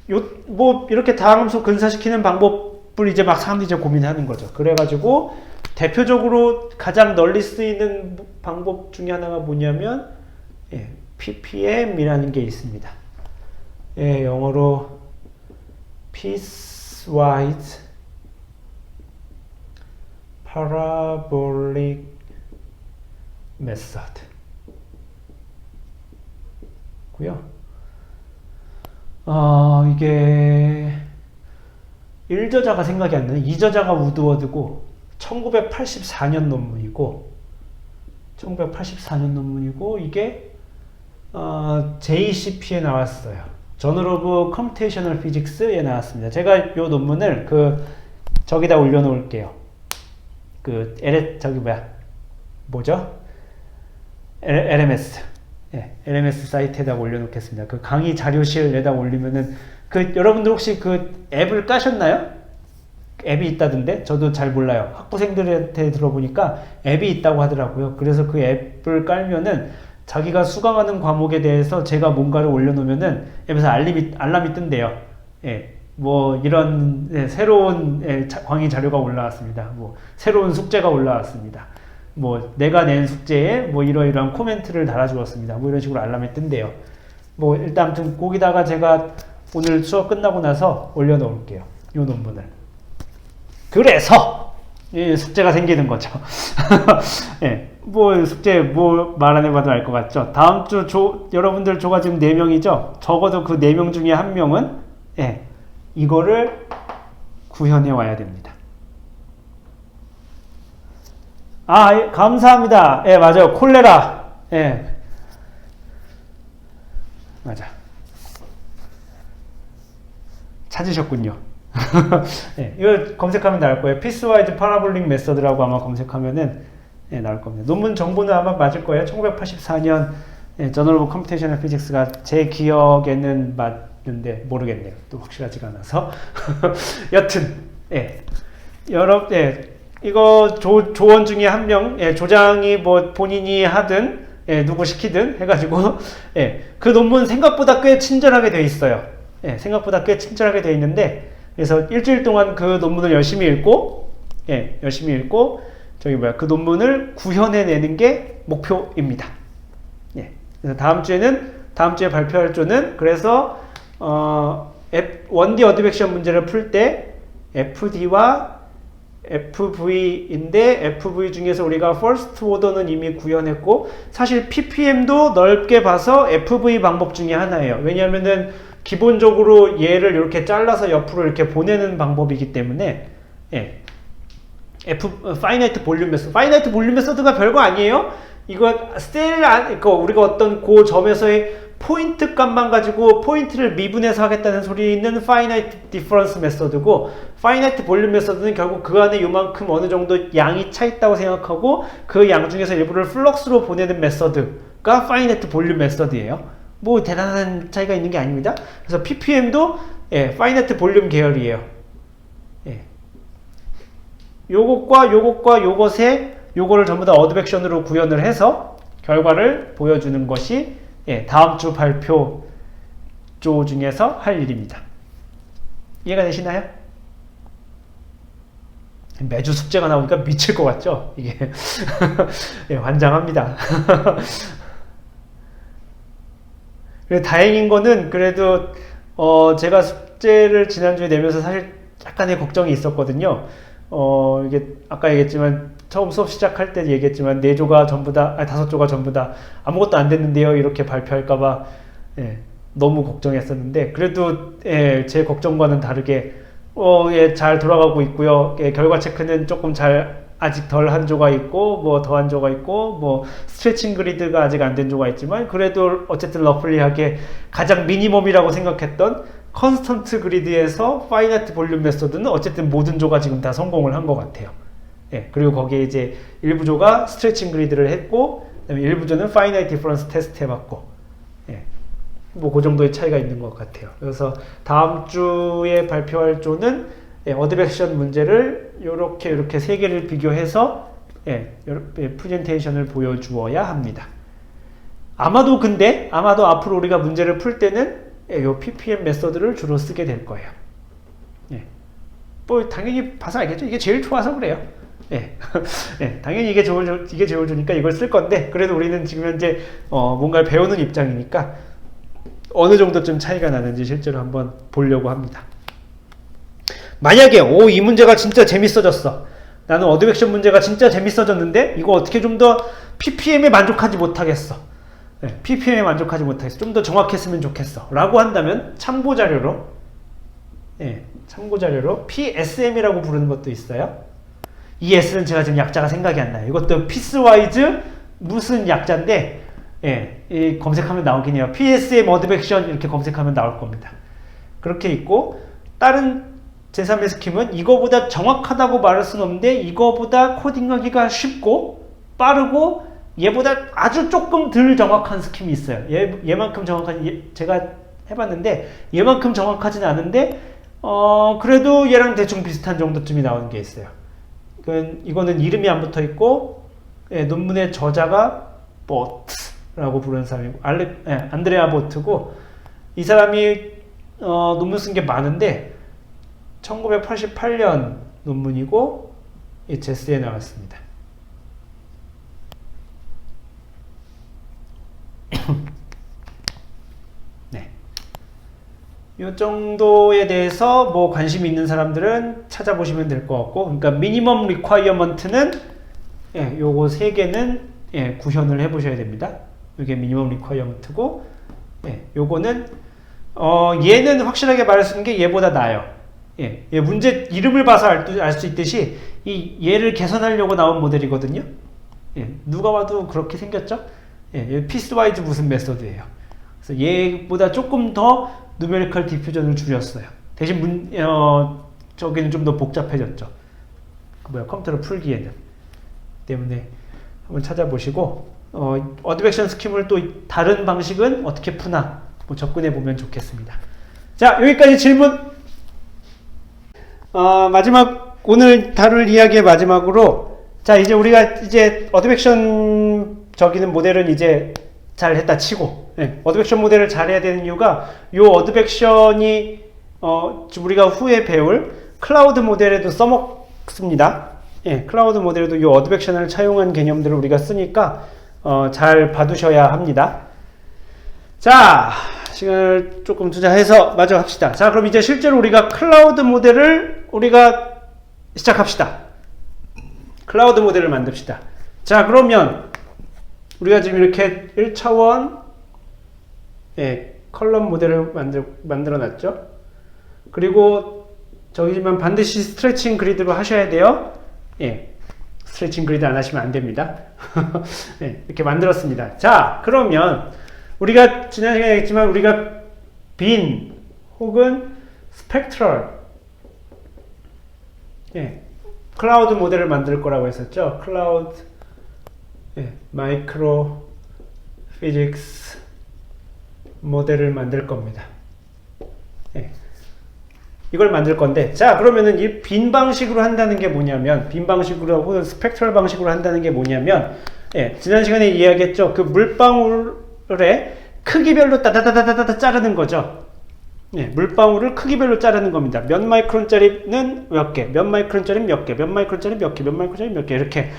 이렇게 다항함수 근사시키는 방법을 이제 막 사람들이 이제 고민하는 거죠. 그래가지고 대표적으로 가장 널리 쓰이는 방법 중에 하나가 뭐냐면 ppm이라는 게 있습니다. 영어로 piecewise parabolic method 고요. 이게 1저자가 생각이 안 나네. 2저자가 우드워드고 1984년 논문이고 이게 JCP에 나왔어요. Journal of Computational Physics에 나왔습니다. 제가 이 논문을 저기다 올려놓을게요. LMS. LMS 사이트에다 올려놓겠습니다. 그 강의 자료실에다 올리면은, 여러분들 혹시 그 앱을 까셨나요? 앱이 있다던데? 저도 잘 몰라요. 학부생들한테 들어보니까 앱이 있다고 하더라고요. 그래서 그 앱을 깔면은 자기가 수강하는 과목에 대해서 제가 뭔가를 올려놓으면은 앱에서 알람이 뜬대요. 뭐 이런 새로운 강의 자료가 올라왔습니다. 뭐 새로운 숙제가 올라왔습니다. 뭐 내가 낸 숙제에 뭐 이러이러한 코멘트를 달아주었습니다. 뭐 이런 식으로 알람이 뜬대요. 뭐 일단 아무튼 거기다가 제가 오늘 수업 끝나고 나서 올려놓을게요. 이 논문을. 그래서 숙제가 생기는 거죠. 예, 뭐 숙제 뭐 말 안 해봐도 알 것 같죠. 다음 주 여러분들 조가 지금 4명이죠. 적어도 그 4명 중에 1명은 이거를 구현해 와야 됩니다. 아, 감사합니다. 예, 맞아요. 콜레라. 예. 맞아. 찾으셨군요. 예, 이거 검색하면 나올 거예요. 피스와이즈 파라볼릭 메서드라고 아마 검색하면은 나올 겁니다. 논문 정보는 아마 맞을 거예요. 1984년 저널 오브 컴퓨테이셔널 피직스가 제 기억에는 맞는데 모르겠네요. 또 확실하지가 않아서. 여튼 이거 조원 중에 1명, 조장이 뭐 본인이 하든 누구 시키든 해가지고 그 논문 생각보다 꽤 친절하게 돼 있어요. 생각보다 꽤 친절하게 돼 있는데, 그래서 일주일 동안 그 논문을 열심히 읽고 그 논문을 구현해내는 게 목표입니다. 그래서 다음 주에 발표할 조는, 그래서 1D 어드백션 문제를 풀 때 FD와 FV인데, FV 중에서 우리가 first order는 이미 구현했고, 사실 PPM도 넓게 봐서 FV 방법 중에 하나예요. 왜냐하면은 기본적으로 얘를 이렇게 잘라서 옆으로 이렇게 보내는 방법이기 때문에, finite volume method. finite volume method가 별거 아니에요. 이거 우리가 어떤 그 점에서의 포인트 값만 가지고 포인트를 미분해서 하겠다는 소리는 finite difference method고, finite volume method는 결국 그 안에 요만큼 어느 정도 양이 차 있다고 생각하고 그 양 중에서 일부를 플럭스로 보내는 메서드가 finite volume method이에요. 뭐 대단한 차이가 있는 게 아닙니다. 그래서 PPM도 finite volume 계열이에요. 요것과 요거를 전부 다 어드백션으로 구현을 해서 결과를 보여주는 것이 다음 주 발표조 중에서 할 일입니다. 이해가 되시나요? 매주 숙제가 나오니까 미칠 것 같죠? 이게 환장합니다. 다행인 거는 그래도 제가 숙제를 지난주에 내면서 사실 약간의 걱정이 있었거든요. 이게 아까 얘기했지만, 처음 수업 시작할 때 얘기했지만 4조가 전부 다, 5조가 전부 다 아무것도 안 됐는데요 이렇게 발표할까봐 너무 걱정했었는데, 그래도 제 걱정과는 다르게 잘 돌아가고 있고요. 결과 체크는 조금 아직 덜 한 조가 있고, 뭐 더 한 조가 있고, 뭐 스트레칭 그리드가 아직 안 된 조가 있지만, 그래도 어쨌든 러플리하게 가장 미니멈이라고 생각했던 컨스턴트 그리드에서 파이나이트 볼륨 메소드는 어쨌든 모든 조가 지금 다 성공을 한 것 같아요. 그리고 거기에 이제 일부 조가 스트레칭 그리드를 했고, 그다음에 일부 조는 파이나이트 디퍼런스 테스트 해봤고, 뭐 그 정도의 차이가 있는 것 같아요. 그래서 다음 주에 발표할 조는 어드백션 문제를 요렇게 3개를 비교해서 프레젠테이션을 보여주어야 합니다. 아마도 앞으로 우리가 문제를 풀 때는 요 PPM 메서드를 주로 쓰게 될 거예요. 뭐 당연히 봐서 알겠죠. 이게 제일 좋아서 그래요. 당연히 이게 제일 좋으니까 이걸 쓸 건데, 그래도 우리는 지금 현재 뭔가를 배우는 입장이니까 어느 정도쯤 차이가 나는지 실제로 한번 보려고 합니다. 만약에 이 문제가 진짜 재밌어졌어. 나는 어드백션 문제가 진짜 재밌어졌는데 이거 어떻게 좀 더 PPM에 만족하지 못하겠어. PPM에 만족하지 못하겠어. 좀 더 정확했으면 좋겠어. 라고 한다면 참고자료로 PSM이라고 부르는 것도 있어요. 이 S는 제가 지금 약자가 생각이 안 나요. 이것도 피스와이즈 무슨 약자인데, 이 검색하면 나오긴 해요. PSM 어드백션 이렇게 검색하면 나올 겁니다. 그렇게 있고, 다른 제3의 스킴은 이거보다 정확하다고 말할 수는 없는데 이거보다 코딩하기가 쉽고 빠르고 얘보다 아주 조금 덜 정확한 스킴이 있어요. 얘만큼 정확한, 제가 해봤는데 얘만큼 정확하진 않은데 그래도 얘랑 대충 비슷한 정도쯤이 나오는 게 있어요. 이거는 이름이 안 붙어 있고, 논문의 저자가 보트라고 부르는 사람이고, 안드레아 보트고, 이 사람이 논문 쓴 게 많은데 1988년 논문이고 제스에 나왔습니다. 네. 이 정도에 대해서 뭐 관심 있는 사람들은 찾아보시면 될 것 같고, 그러니까 미니멈 리ኳ이어먼트는 요거 세 개는 구현을 해보셔야 됩니다. 이게 미니멈 리ኳ이어먼트고, 요거는 얘는 확실하게 말할 수 있는 게 얘보다 나아요. 얘 문제 이름을 봐서 알 수 있듯이 얘를 개선하려고 나온 모델이거든요. 누가 봐도 그렇게 생겼죠? 피스와이즈 무슨 메소드예요. 그래서 얘보다 조금 더 누메리컬 디퓨전을 줄였어요. 대신 저기는 좀 더 복잡해졌죠. 컴퓨터를 풀기에는. 때문에 한번 찾아보시고 어드벡션 스킴을 또 다른 방식은 어떻게 푸나 뭐 접근해 보면 좋겠습니다. 자, 여기까지 질문. 마지막 오늘 다룰 이야기의 마지막으로, 자, 이제 우리가 이제 어드벡션 저기는 모델은 이제 잘 했다 치고, 어드벡션 모델을 잘해야 되는 이유가 요 어드벡션이 우리가 후에 배울 클라우드 모델에도 써먹습니다. 클라우드 모델에도 요 어드벡션을 차용한 개념들을 우리가 쓰니까 잘 봐두셔야 합니다. 자, 시간을 조금 투자해서 마저 합시다. 자, 그럼 이제 실제로 우리가 클라우드 모델을 우리가 시작합시다. 클라우드 모델을 만듭시다. 자, 그러면 우리가 지금 이렇게 1차원 컬럼 모델을 만들어 놨죠. 그리고 저기지만 반드시 스트레칭 그리드로 하셔야 돼요. 스트레칭 그리드 안 하시면 안 됩니다. 이렇게 만들었습니다. 자, 그러면 우리가 지난 시간에 했지만 우리가 빈 혹은 스펙트럴 클라우드 모델을 만들 거라고 했었죠. 클라우드 마이크로 피직스 모델을 만들 겁니다. 이걸 만들 건데, 자, 그러면은 이 빈 방식으로 한다는 게 뭐냐면, 빈 방식으로 혹은 스펙트럴 방식으로 한다는 게 뭐냐면, 지난 시간에 이야기했죠. 그 물방울의 크기별로 따다다다다다 자르는 거죠. 물방울을 크기별로 자르는 겁니다. 몇 마이크론짜리는 몇 개, 몇 마이크론짜리는 몇 개, 몇 마이크론짜리 몇 개, 몇 마이크론짜리 몇 개, 이렇게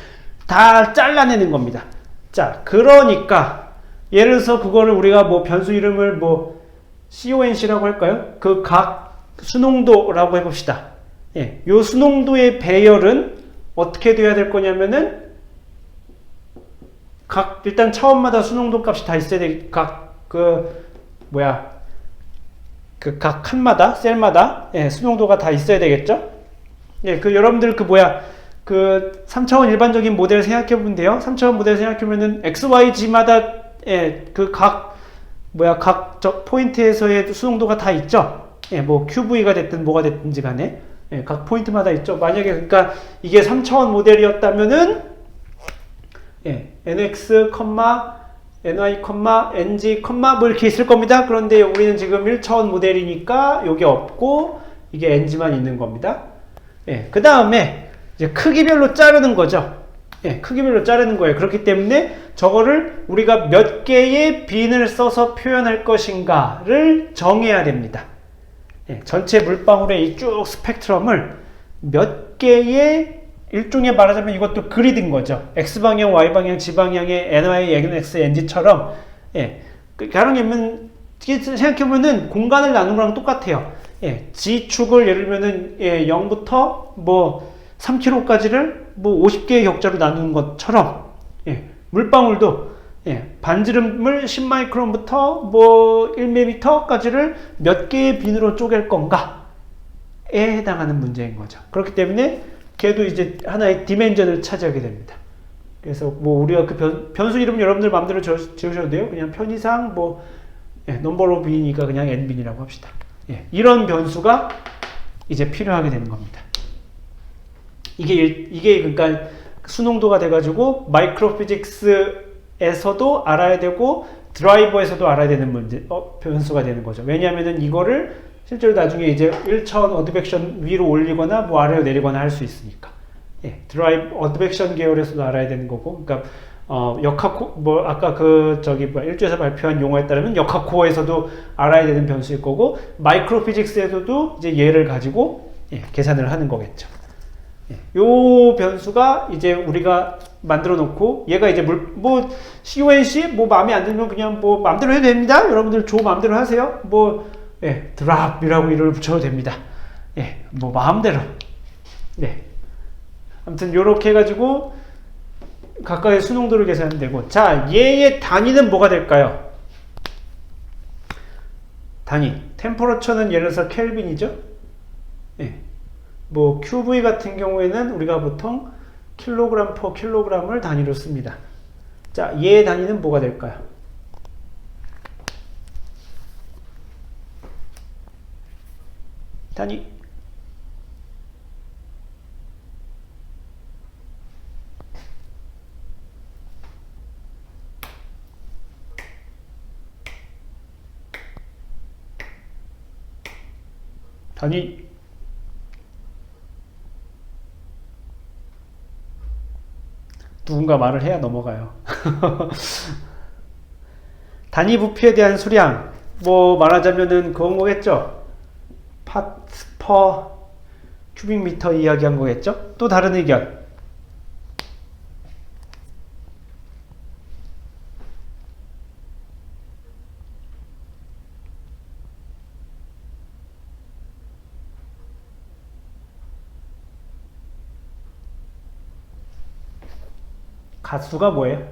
다 잘라내는 겁니다. 자, 그러니까 예를 들어서 그거를 우리가 뭐 변수 이름을 뭐 CONC라고 할까요? 그 각 수농도라고 해봅시다. 요 수농도의 배열은 어떻게 돼야 될 거냐면은 일단 차원마다 수농도 값이 다 있어야 돼. 각 칸마다 셀마다 수농도가 다 있어야 되겠죠. 여러분들 그 3차원 일반적인 모델 생각해 보면 돼요. 3차원 모델 생각해보면은 XYZ마다 각 포인트에서의 수농도가 다 있죠. 뭐 QV가 됐든 뭐가 됐든지 간에 각 포인트마다 있죠. 만약에 그러니까 이게 3차원 모델이었다면은 NX, NY, NG, 뭐 이렇게 있을 겁니다. 그런데 우리는 지금 1차원 모델이니까 여기 없고 이게 NG만 있는 겁니다. 그 다음에 이제 크기별로 자르는 거죠. 크기별로 자르는 거예요. 그렇기 때문에 저거를 우리가 몇 개의 빈을 써서 표현할 것인가를 정해야 됩니다. 전체 물방울의 이 쭉 스펙트럼을 몇 개의 일종의 말하자면 이것도 그리드인 거죠. X방향, Y방향, G방향의 NY, NX, NG처럼 가령이면 생각해보면은 공간을 나눈 거랑 똑같아요. G축을 예를 들면은 0부터 뭐 3km까지를 뭐 50개의 격자로 나누는 것처럼 물방울도 반지름을 10마이크론부터 뭐 1mm까지를 몇 개의 빈으로 쪼갤 건가에 해당하는 문제인 거죠. 그렇기 때문에 걔도 이제 하나의 디멘전을 차지하게 됩니다. 그래서 뭐 우리가 그 변수 이름 여러분들 마음대로 지으셔도 돼요. 그냥 편의상 뭐 넘버 오브 빈이니까 그냥 n빈이라고 합시다. 이런 변수가 이제 필요하게 되는 겁니다. 이게 그러니까 수농도가 돼가지고 마이크로 피직스에서도 알아야 되고 드라이버에서도 알아야 되는 변수가 되는 거죠. 왜냐하면은 이거를 실제로 나중에 이제 1차원 어드벡션 위로 올리거나 뭐 아래로 내리거나 할 수 있으니까. 어드벡션 계열에서도 알아야 되는 거고, 그러니까 아까 1주에서 발표한 용어에 따르면 역학코어에서도 알아야 되는 변수일 거고, 마이크로 피직스에서도 이제 얘를 가지고 예, 계산을 하는 거겠죠. 예, 요 변수가 이제 우리가 만들어 놓고 얘가 이제 뭐 CONC 뭐 마음에 안 들면 그냥 뭐 마음대로 해도 됩니다. 여러분들 조 마음대로 하세요. 뭐 예, 드랍이라고 이름을 붙여도 됩니다. 예, 뭐 마음대로. 네. 아무튼 요렇게 해가지고 각각의 수능도를 계산하면 되고, 자, 얘의 단위는 뭐가 될까요? 단위. 템퍼러처는 예를 들어서 켈빈이죠. 예. 뭐 QV 같은 경우에는 우리가 보통 킬로그램 퍼 킬로그램을 단위로 씁니다. 자, 얘의 단위는 뭐가 될까요? 단위. 단위. 누군가 말을 해야 넘어가요. 단위 부피에 대한 수량, 뭐 말하자면은 그런 거겠죠. 파트 퍼 큐빅미터 이야기한 거겠죠. 또 다른 의견. 가수가 뭐예요?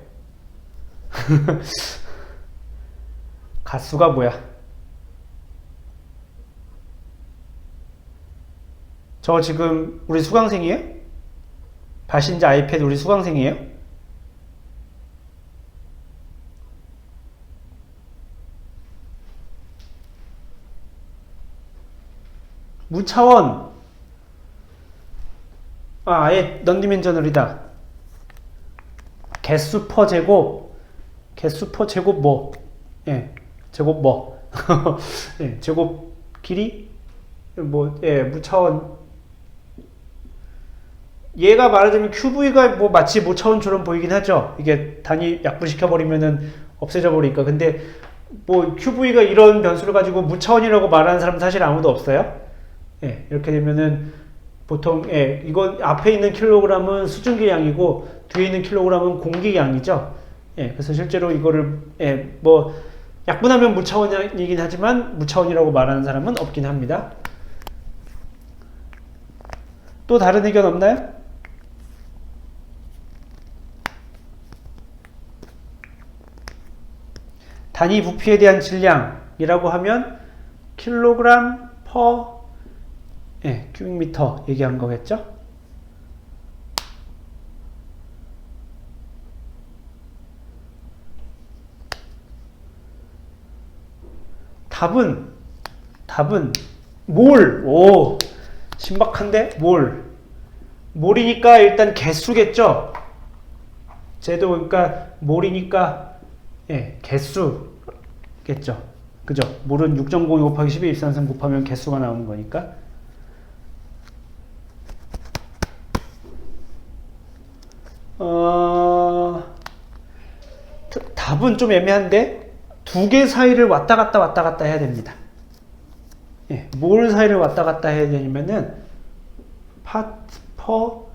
가수가 뭐야? 저 지금 우리 수강생이에요? 발신자 아이패드 우리 수강생이에요? 무차원. 아예 넌디멘저널이다. 개수 퍼 제곱, 개수 퍼 제곱 뭐, 예, 제곱 뭐, 예, 제곱 길이, 뭐, 예, 무차원. 얘가 말하자면 QV가 뭐 마치 무차원처럼 보이긴 하죠. 이게 단위 약분시켜버리면은 없애져 버리니까. 근데 뭐 QV가 이런 변수를 가지고 무차원이라고 말하는 사람은 사실 아무도 없어요. 예, 이렇게 되면은 보통, 예, 이건 앞에 있는 킬로그램은 수증기 양이고 뒤에 있는 킬로그램은 공기 양이죠. 예, 그래서 실제로 이거를, 예, 뭐 약분하면 무차원이긴 하지만 무차원이라고 말하는 사람은 없긴 합니다. 또 다른 의견 없나요? 단위 부피에 대한 질량이라고 하면 킬로그램 퍼, 예, 큐빅미터 얘기한 거겠죠? 답은 몰. 오, 신박한데? 몰이니까 일단 개수겠죠? 쟤도 그러니까 몰이니까, 예, 개수겠죠? 그죠? 몰은 6.02 곱하기 12 입산선 곱하면 개수가 나오는 거니까. 답은 좀 애매한데 두 개 사이를 왔다 갔다 해야 됩니다. 예, 뭘 사이를 왔다 갔다 해야 되냐면은 파트 퍼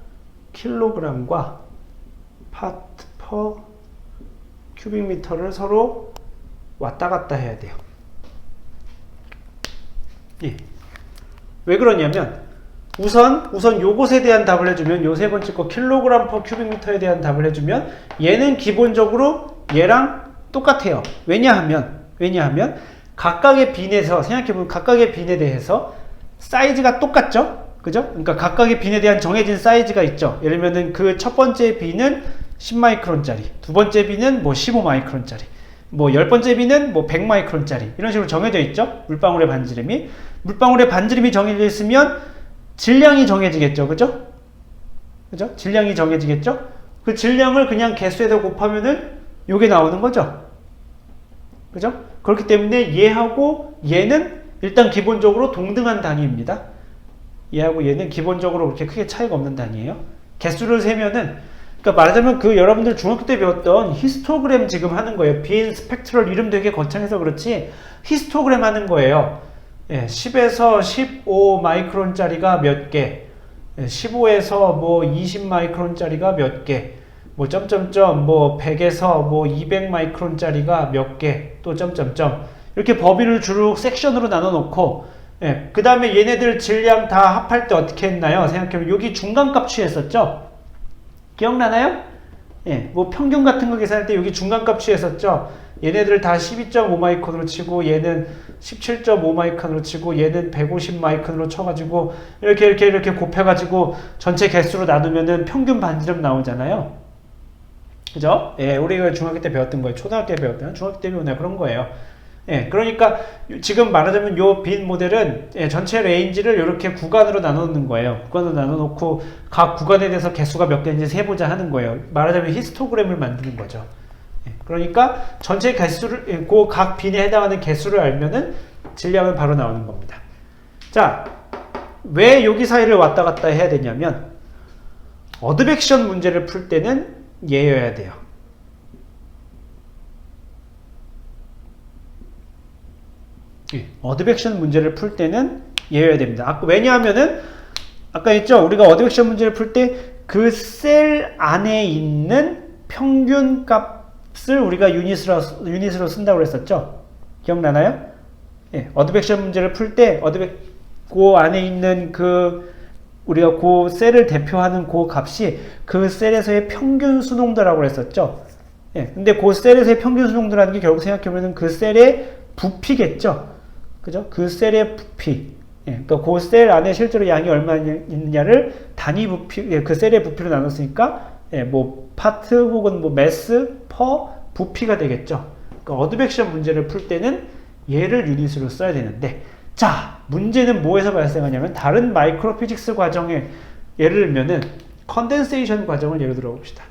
킬로그램과 파트 퍼 큐빅미터를 서로 왔다 갔다 해야 돼요. 예. 왜 그러냐면 우선 요것에 대한 답을 해주면 요 세 번째 거 킬로그램 퍼 큐빅미터에 대한 답을 해주면 얘는 기본적으로 얘랑 똑같아요. 왜냐하면 각각의 빈에 대해서 생각해보면 각각의 빈에 대해서 사이즈가 똑같죠? 그죠? 그러니까 각각의 빈에 대한 정해진 사이즈가 있죠. 예를 들면은 그 첫 번째 빈은 10마이크론짜리, 두 번째 빈은 뭐 15마이크론짜리, 뭐 10번째 빈은 뭐 100마이크론짜리 이런 식으로 정해져 있죠. 물방울의 반지름이 정해져 있으면 질량이 정해지겠죠. 그죠? 질량이 정해지겠죠? 그 질량을 그냥 개수에다 곱하면은 요게 나오는 거죠. 그죠? 그렇기 때문에 얘하고 얘는 일단 기본적으로 동등한 단위입니다. 얘하고 얘는 기본적으로 그렇게 크게 차이가 없는 단위예요. 개수를 세면은, 그러니까 말하자면 그 여러분들 중학교 때 배웠던 히스토그램 지금 하는 거예요. 빈 스펙트럴 이름 되게 거창해서 그렇지 히스토그램 하는 거예요. 10에서 15 마이크론짜리가 몇 개, 15에서 뭐 20 마이크론짜리가 몇 개, 뭐 점점점 뭐 100에서 뭐 200 마이크론짜리가 몇 개, 또 점점점 이렇게 범위를 주로 섹션으로 나눠 놓고 그 다음에 얘네들 질량 다 합할 때 어떻게 했나요? 생각해보면 여기 중간값 취했었죠? 기억나나요? 뭐 평균 같은 거 계산할 때 여기 중간값 취했었죠? 얘네들 다 12.5 마이크론으로 치고 얘는 17.5 마이크론으로 치고 얘는 150 마이크론으로 쳐가지고 이렇게 곱해가지고 전체 개수로 나누면은 평균 반지름 나오잖아요. 그죠? 우리가 중학교 때 배웠던 거예요. 초등학교 때 배웠던, 중학교 때 배웠나 그런 거예요. 그러니까 지금 말하자면 요 빈 모델은 전체 레인지를 이렇게 구간으로 나누는 거예요. 구간으로 나눠놓고 각 구간에 대해서 개수가 몇 개인지 세보자 하는 거예요. 말하자면 히스토그램을 만드는 거죠. 그러니까 전체 개수를, 그 각 빈에 해당하는 개수를 알면은 질량은 바로 나오는 겁니다. 자, 왜 여기 사이를 왔다 갔다 해야 되냐면 어드벡션 문제를 풀 때는 얘여야 돼요. 어드벡션 문제를 풀 때는 얘여야 됩니다. 왜냐하면은 아까 했죠? 우리가 어드벡션 문제를 풀 때 그 셀 안에 있는 평균 값을 우리가 유닛으로 쓴다고 그랬었죠? 기억나나요? 어드벡션 문제를 풀 때 그 안에 있는 우리가 그 셀을 대표하는 그 값이 그 셀에서의 평균 수농도라고 그랬었죠? 근데 그 셀에서의 평균 수농도라는 게 결국 생각해보면 그 셀의 부피겠죠? 그죠? 그 셀의 부피. 그러니까 그 셀 안에 실제로 양이 얼마 있느냐를 단위 부피, 그 셀의 부피로 나눴으니까, 뭐, 파트 혹은 뭐, 매스, 퍼, 부피가 되겠죠? 그러니까 어드벡션 문제를 풀 때는 얘를 유닛으로 써야 되는데, 자, 문제는 뭐에서 발생하냐면, 다른 마이크로 피직스 과정에, 예를 들면은, 컨덴세이션 과정을 예로 들어 봅시다.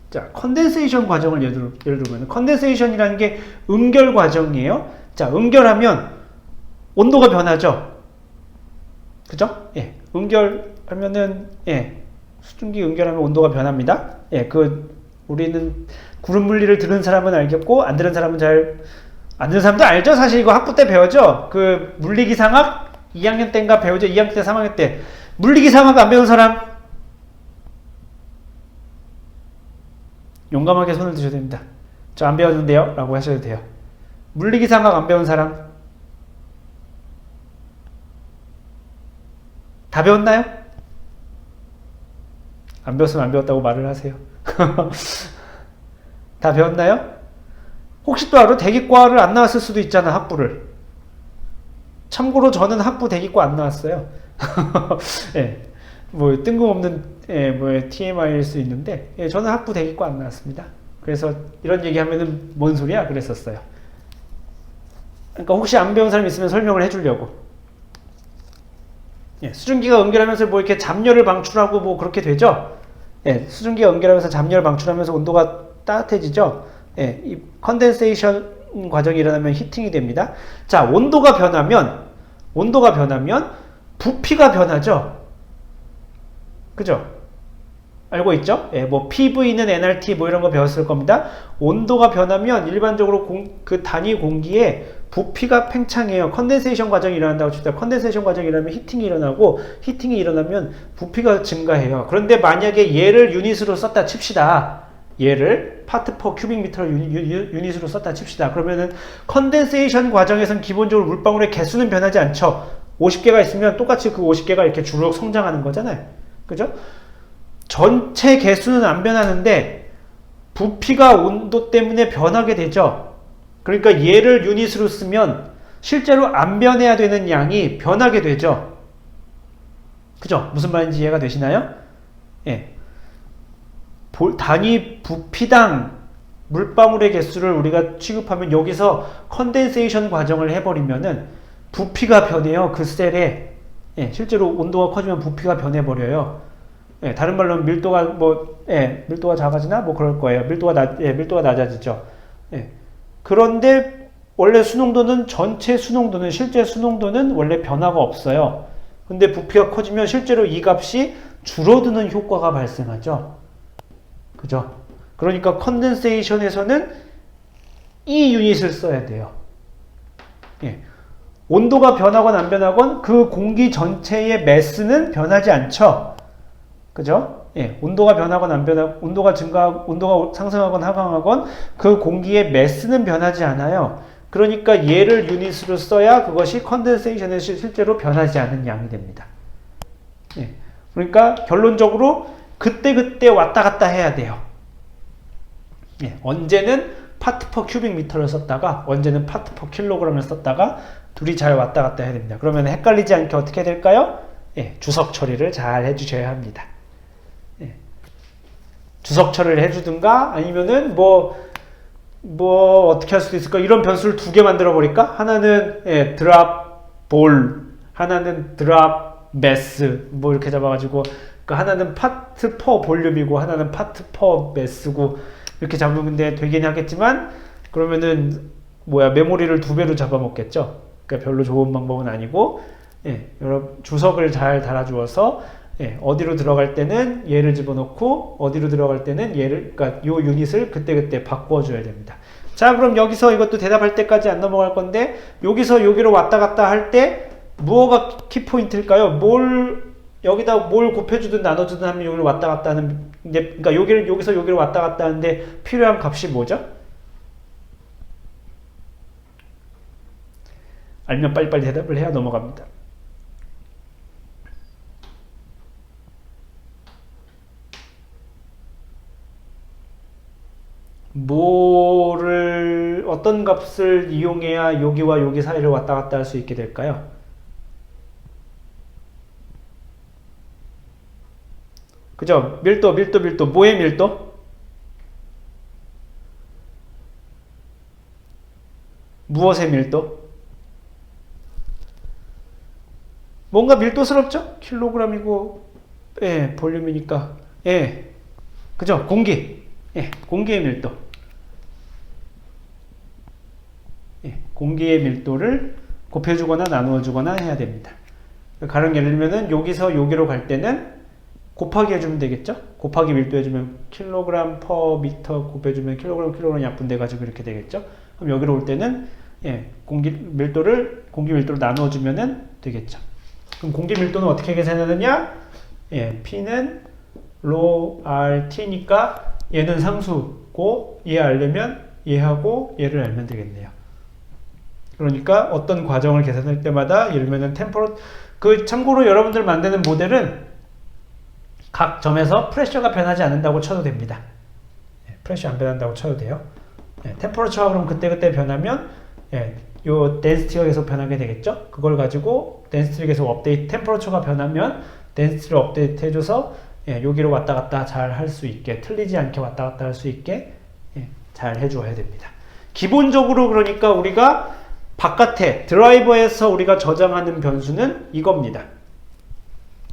자, 컨덴세이션 과정을 예를 들면 컨덴세이션이라는 게 응결 과정이에요. 자, 응결하면 온도가 변하죠. 그죠? 응결하면은 수증기 응결하면 온도가 변합니다. 우리는 구름 물리를 들은 사람은 알겠고 안 들은 사람은 안 들은 사람도 알죠. 사실 이거 학부 때 배웠죠. 그 물리기상학 2학년 때인가 배우죠. 2학년 때 3학년 때 물리기상학 안 배운 사람 용감하게 손을 드셔야 됩니다. 저 안 배웠는데요? 라고 하셔도 돼요. 물리기상학 안 배운 사람? 다 배웠나요? 안 배웠으면 안 배웠다고 말을 하세요. 다 배웠나요? 혹시 또 알아? 대기과를 안 나왔을 수도 있잖아, 학부를. 참고로 저는 학부 대기과 안 나왔어요. 뭐 뜬금없는 뭐 TMI일 수 있는데 저는 학부 대기과 안 나왔습니다. 그래서 이런 얘기하면은 뭔 소리야? 그랬었어요. 그러니까 혹시 안 배운 사람 있으면 설명을 해주려고. 수증기가 응결하면서 뭐 이렇게 잡열을 방출하고 뭐 그렇게 되죠. 수증기가 응결하면서 잡열을 방출하면서 온도가 따뜻해지죠. 이 컨덴세이션 과정이 일어나면 히팅이 됩니다. 자, 온도가 변하면 부피가 변하죠. 그죠? 알고 있죠? 뭐 PV는 nRT 뭐 이런 거 배웠을 겁니다. 온도가 변하면 일반적으로 그 단위 공기에 부피가 팽창해요. 컨덴세이션 과정이 일어난다고 칩시다. 컨덴세이션 과정이 일어나면 히팅이 일어나고 히팅이 일어나면 부피가 증가해요. 그런데 만약에 얘를 유닛으로 썼다 칩시다. 얘를 파트 퍼 큐빅 미터를 유닛으로 썼다 칩시다. 그러면은 컨덴세이션 과정에서는 기본적으로 물방울의 개수는 변하지 않죠. 50개가 있으면 똑같이 그 50개가 이렇게 주르륵 성장하는 거잖아요. 그죠? 전체 개수는 안 변하는데 부피가 온도 때문에 변하게 되죠. 그러니까 얘를 유닛으로 쓰면 실제로 안 변해야 되는 양이 변하게 되죠. 그죠? 무슨 말인지 이해가 되시나요? 단위 부피당 물방울의 개수를 우리가 취급하면 여기서 컨덴세이션 과정을 해버리면은 부피가 변해요. 그 셀에. 실제로 온도가 커지면 부피가 변해버려요. 다른 말로 밀도가 밀도가 작아지나 뭐 그럴 거예요. 밀도가 낮아지죠. 그런데 원래 전체 수농도는 실제 수농도는 원래 변화가 없어요. 근데 부피가 커지면 실제로 이 값이 줄어드는 효과가 발생하죠. 그죠? 그러니까 컨덴세이션에서는 이 유닛을 써야 돼요. 예. 온도가 변하건 안 변하건 그 공기 전체의 매스는 변하지 않죠. 그죠? 예. 온도가 변하건 안 변하건, 온도가 상승하건 하강하건 그 공기의 매스는 변하지 않아요. 그러니까 얘를 유닛으로 써야 그것이 컨덴세이션에 실제로 변하지 않은 양이 됩니다. 예. 그러니까 결론적으로 그때그때 왔다 갔다 해야 돼요. 예. 언제는 파트 퍼 큐빅 미터를 썼다가 언제는 파트 퍼 킬로그램을 썼다가 둘이 잘 왔다 갔다 해야 됩니다. 그러면 헷갈리지 않게 어떻게 될까요? 예, 주석 처리를 잘 해주셔야 합니다. 예, 주석 처리를 해주든가 아니면은 뭐 어떻게 할 수도 있을까? 이런 변수를 두 개 만들어 버릴까? 하나는 예, 드랍 볼, 하나는 드랍 매스 뭐 이렇게 잡아가지고 그 하나는 파트 퍼 볼륨이고 하나는 파트 퍼 매스고 이렇게 잡으면 되긴 하겠지만 그러면은 메모리를 두 배로 잡아먹겠죠. 그러니까 별로 좋은 방법은 아니고 예, 여러분 주석을 잘 달아주어서 예, 어디로 들어갈 때는 얘를 집어넣고 어디로 들어갈 때는 얘를 그러니까 요 유닛을 그때그때 바꿔줘야 됩니다. 자, 그럼 여기서 이것도 대답할 때까지 안 넘어갈 건데 여기서 여기로 왔다 갔다 할 때 무엇가 키포인트일까요? 여기다 뭘 곱해주든 나눠주든 하면 여기로 왔다 갔다 하는 그러니까 여기서 여기로 왔다 갔다 하는데 필요한 값이 뭐죠? 알면 빨리빨리 대답을 해야 넘어갑니다. 어떤 값을 이용해야 여기와 여기 사이를 왔다 갔다 할 수 있게 될까요? 그죠? 밀도. 뭐의 밀도? 무엇의 밀도? 뭔가 밀도스럽죠? 킬로그램이고, 예, 볼륨이니까. 예. 그죠? 공기. 예, 공기의 밀도. 예, 공기의 밀도를 곱해주거나 나누어주거나 해야 됩니다. 가령 예를 들면은 여기서 여기로 갈 때는 곱하기 해주면 되겠죠? 곱하기 밀도 해주면 킬로그램 퍼 미터 곱해주면 킬로그램 약분돼가지고 이렇게 되겠죠? 그럼 여기로 올 때는 예, 공기 밀도를 나누어주면 되겠죠? 그럼 공기 밀도는 어떻게 계산하느냐? 예, P는 로 RT니까 얘는 상수고 얘 알려면 얘하고 얘를 알면 되겠네요. 그러니까 어떤 과정을 계산할 때마다 예를 들면 참고로 여러분들 만드는 모델은 각 점에서 프레셔가 변하지 않는다고 쳐도 됩니다. 예, 프레셔 안 변한다고 쳐도 돼요. 예, 템퍼러처가 그럼 그때 변하면 예, 요 덴시티가 계속 변하게 되겠죠. 그걸 가지고 덴시티를 계속 템퍼러처가 변하면 덴시티를 업데이트 해줘서 예, 여기로 왔다 갔다 잘 할 수 있게 틀리지 않게 왔다 갔다 할 수 있게 예, 잘 해줘야 됩니다. 기본적으로 그러니까 우리가 바깥에 드라이버에서 우리가 저장하는 변수는 이겁니다.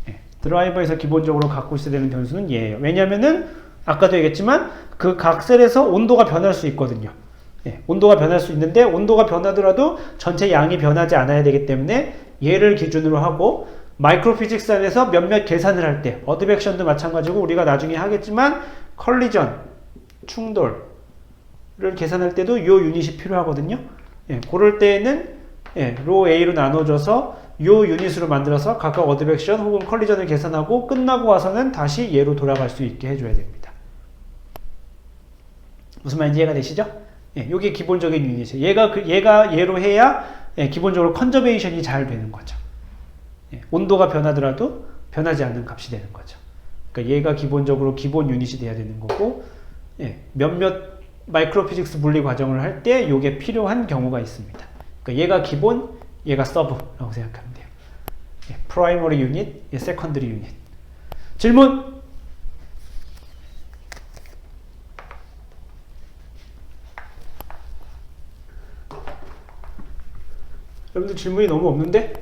예, 드라이버에서 기본적으로 갖고 있어야 되는 변수는 얘예요. 왜냐면은 아까도 얘기했지만 그 각 셀에서 온도가 변할 수 있거든요. 예, 온도가 변할 수 있는데 온도가 변하더라도 전체 양이 변하지 않아야 되기 때문에 얘를 기준으로 하고 마이크로 피직스 안에서 몇몇 계산을 할 때 어드벡션도 마찬가지고 우리가 나중에 하겠지만 컬리전, 충돌을 계산할 때도 이 유닛이 필요하거든요. 예, 그럴 때에는 예, 로 A로 나눠줘서 이 유닛으로 만들어서 각각 어드벡션 혹은 컬리전을 계산하고 끝나고 와서는 다시 얘로 돌아갈 수 있게 해줘야 됩니다. 무슨 말인지 이해가 되시죠? 예, 요게 기본적인 유닛이에요. 얘가 얘로 해야 예, 기본적으로 컨저베이션이 잘 되는 거죠. 예, 온도가 변하더라도 변하지 않는 값이 되는 거죠. 그러니까 얘가 기본적으로 기본 유닛이 돼야 되는 거고 예, 몇몇 마이크로 피직스 물리 과정을 할 때 요게 필요한 경우가 있습니다. 그러니까 얘가 기본, 얘가 서브라고 생각하면 돼요. 예, 프라이머리 유닛, 예, 세컨더리 유닛. 질문! 여러분들 질문이 너무 없는데?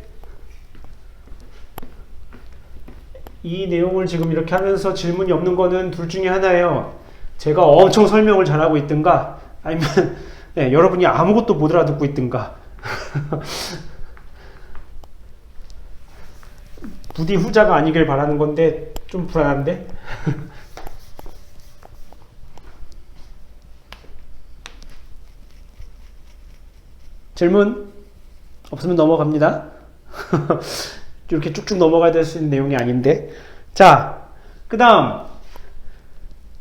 이 내용을 지금 이렇게 하면서 질문이 없는 거는 둘 중에 하나예요. 제가 엄청 설명을 잘하고 있든가 아니면 네, 여러분이 아무것도 못 알아듣고 있든가 부디 후자가 아니길 바라는 건데 좀 불안한데? 질문 없으면 넘어갑니다. 이렇게 쭉쭉 넘어가야 될 수 있는 내용이 아닌데. 자, 그 다음.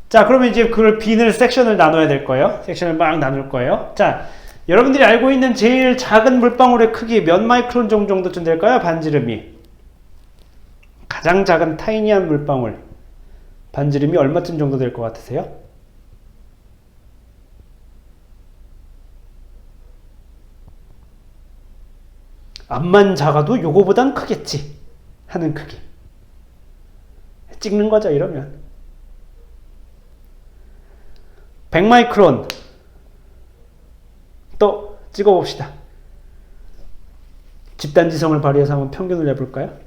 자, 그러면 이제 그걸 빈을 섹션을 나눠야 될 거예요. 섹션을 막 나눌 거예요. 자, 여러분들이 알고 있는 제일 작은 물방울의 크기 몇 마이크론 정도쯤 될까요? 반지름이. 가장 작은 타이니한 물방울. 반지름이 얼마쯤 정도 될 것 같으세요? 암만 작아도 요거보단 크겠지 하는 크기. 찍는 거죠, 이러면. 100마이크론. 또 찍어봅시다. 집단지성을 발휘해서 한번 평균을 내볼까요?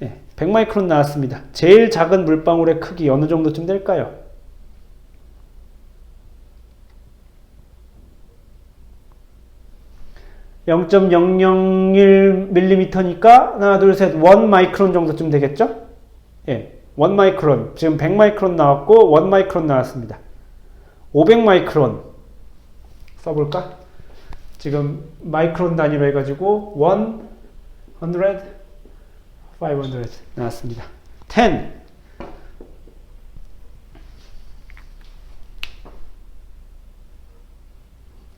네, 100마이크론 나왔습니다. 제일 작은 물방울의 크기 어느 정도쯤 될까요? 0.001mm니까 하나 둘 셋 1 마이크론 정도쯤 되겠죠? 예, 1 마이크론. 지금 100 마이크론 나왔고 1 마이크론 나왔습니다. 500 마이크론 써볼까? 지금 마이크론 단위로 해가지고 100, 500 나왔습니다. 10.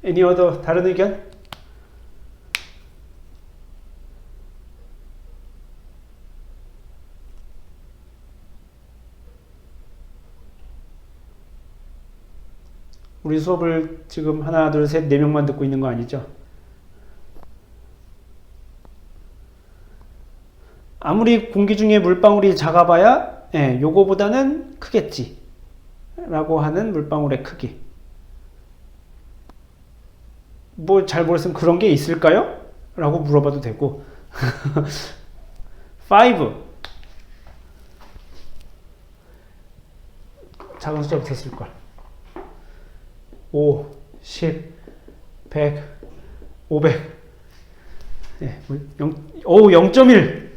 Any other 다른 의견? 우리 수업을 지금 하나, 둘, 셋, 네 명만 듣고 있는 거 아니죠? 아무리 공기 중에 물방울이 작아봐야 예, 요거보다는 크겠지 라고 하는 물방울의 크기. 뭐 잘 모르겠으면 그런 게 있을까요? 라고 물어봐도 되고 5 작은 숫자 붙었을걸. 5, 10, 100, 500. 네, 0.1.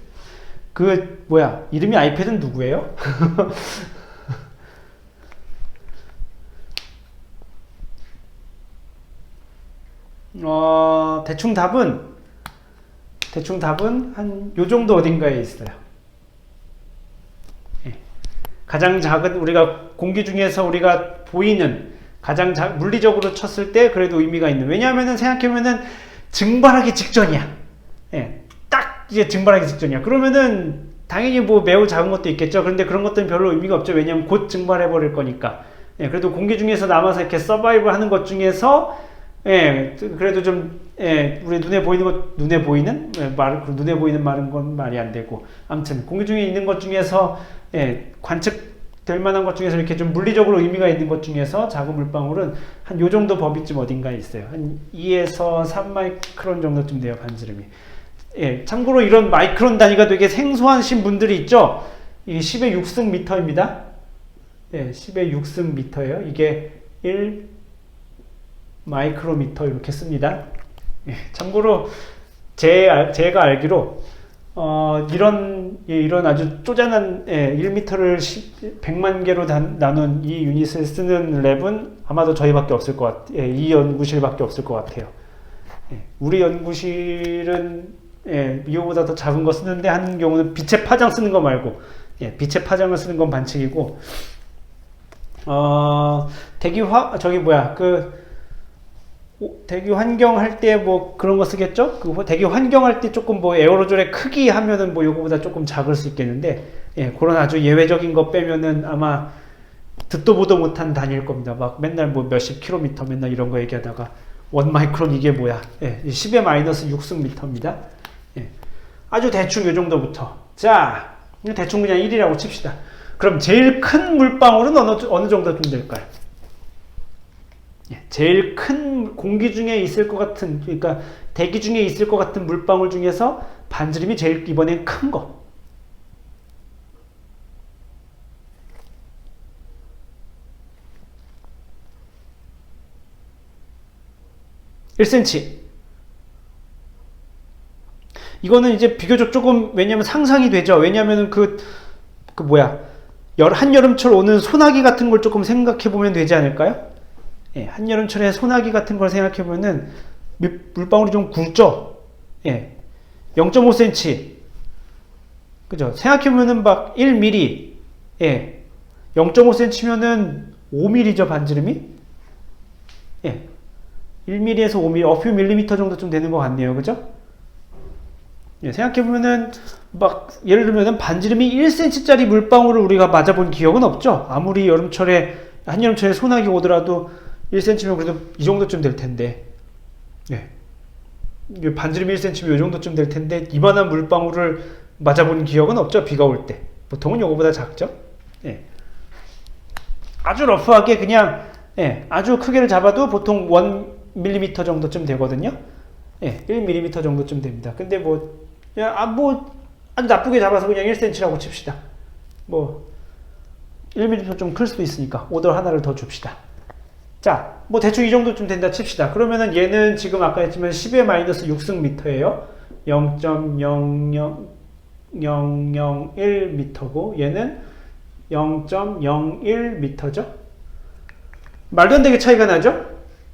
그 뭐야? 이름이 아이패드는 누구예요? 대충 답은 한 요 정도 어딘가에 있어요. 네. 가장 작은 우리가 공기 중에서 우리가 보이는 가장 물리적으로 쳤을 때 그래도 의미가 있는. 왜냐하면은 생각해보면은 증발하기 직전이야. 예, 딱 이제 증발하기 직전이야. 그러면은 당연히 뭐 매우 작은 것도 있겠죠. 그런데 그런 것들은 별로 의미가 없죠. 왜냐하면 곧 증발해버릴 거니까. 예, 그래도 공기 중에서 남아서 이렇게 서바이브 하는 것 중에서 예, 그래도 좀 예, 우리 눈에 보이는 것, 눈에 보이는 눈에 보이는 말은 건 말이 안 되고. 아무튼 공기 중에 있는 것 중에서 예, 관측될 만한 것 중에서 이렇게 좀 물리적으로 의미가 있는 것 중에서 작은 물방울은 한 요 정도 범위쯤 어딘가에 있어요. 한 2에서 3 마이크론 정도쯤 돼요, 반지름이. 예, 참고로 이런 마이크론 단위가 되게 생소하신 분들이 있죠. 이게 10의 6승 미터입니다. 예, 10의 6승 미터예요. 이게 1 마이크로미터 이렇게 씁니다. 예, 참고로 제가 알기로 이런 아주 쪼잔한 1m를 100만 개로 나눈 이 유닛을 쓰는 랩은 아마도 저희밖에 없을 것 같아요. 예, 이 연구실밖에 없을 것 같아요. 예, 우리 연구실은 이거보다 더 작은 거 쓰는데 하는 경우는 빛의 파장 쓰는 거 말고 빛의 파장을 쓰는 건 반칙이고 대기 환경 할 때 뭐 그런 거 쓰겠죠? 그 대기 환경 할 때 조금 뭐 에어로졸의 크기 하면은 뭐 요거보다 조금 작을 수 있겠는데 그런 아주 예외적인 거 빼면은 아마 듣도 보도 못한 단위일 겁니다. 막 맨날 뭐 몇십 킬로미터 맨날 이런 거 얘기하다가 1 마이크론 이게 뭐야? 10의 마이너스 6승 미터입니다. 아주 대충 요 정도부터. 자, 대충 그냥 1이라고 칩시다. 그럼 제일 큰 물방울은 어느 정도쯤 될까요? 제일 큰 공기 중에 있을 것 같은, 그러니까 대기 중에 있을 것 같은 물방울 중에서 반지름이 제일 이번엔 큰 거. (1cm) 이거는 이제 비교적 조금 왜냐면 상상이 되죠. 왜냐면은 한여름철 오는 소나기 같은 걸 조금 생각해 보면 되지 않을까요? 한여름철에 소나기 같은 걸 생각해 보면은 물방울이 좀 굵죠? 예. 0.5cm. 그죠? 생각해보면은 막 1mm. 예. 0.5cm면은 5mm죠, 반지름이? 예. 1mm에서 5mm, 어퓨 밀리미터 정도 좀 되는 것 같네요. 그죠? 예, 생각해보면은, 막, 예를 들면은 반지름이 1cm짜리 물방울을 우리가 맞아본 기억은 없죠? 아무리 한여름철에 소나기 오더라도 1cm면 그래도 이 정도쯤 될 텐데. 예. 반지름이 1cm면 이 정도쯤 될 텐데, 이만한 물방울을 맞아본 기억은 없죠? 비가 올 때. 보통은 요거보다 작죠? 예. 아주 러프하게 그냥, 예, 아주 크게를 잡아도 보통 1mm 정도쯤 되거든요. 예, 1mm 정도쯤 됩니다. 근데 아주 나쁘게 잡아서 그냥 1cm라고 칩시다. 1mm 좀 클 수도 있으니까 오더 하나를 더 줍시다. 자, 대충 이 정도쯤 된다 칩시다. 그러면은 얘는 지금 아까 했지만 10의 마이너스 6승미터예요. 0.00001m고 얘는 0.01m죠. 말도 안 되게 차이가 나죠?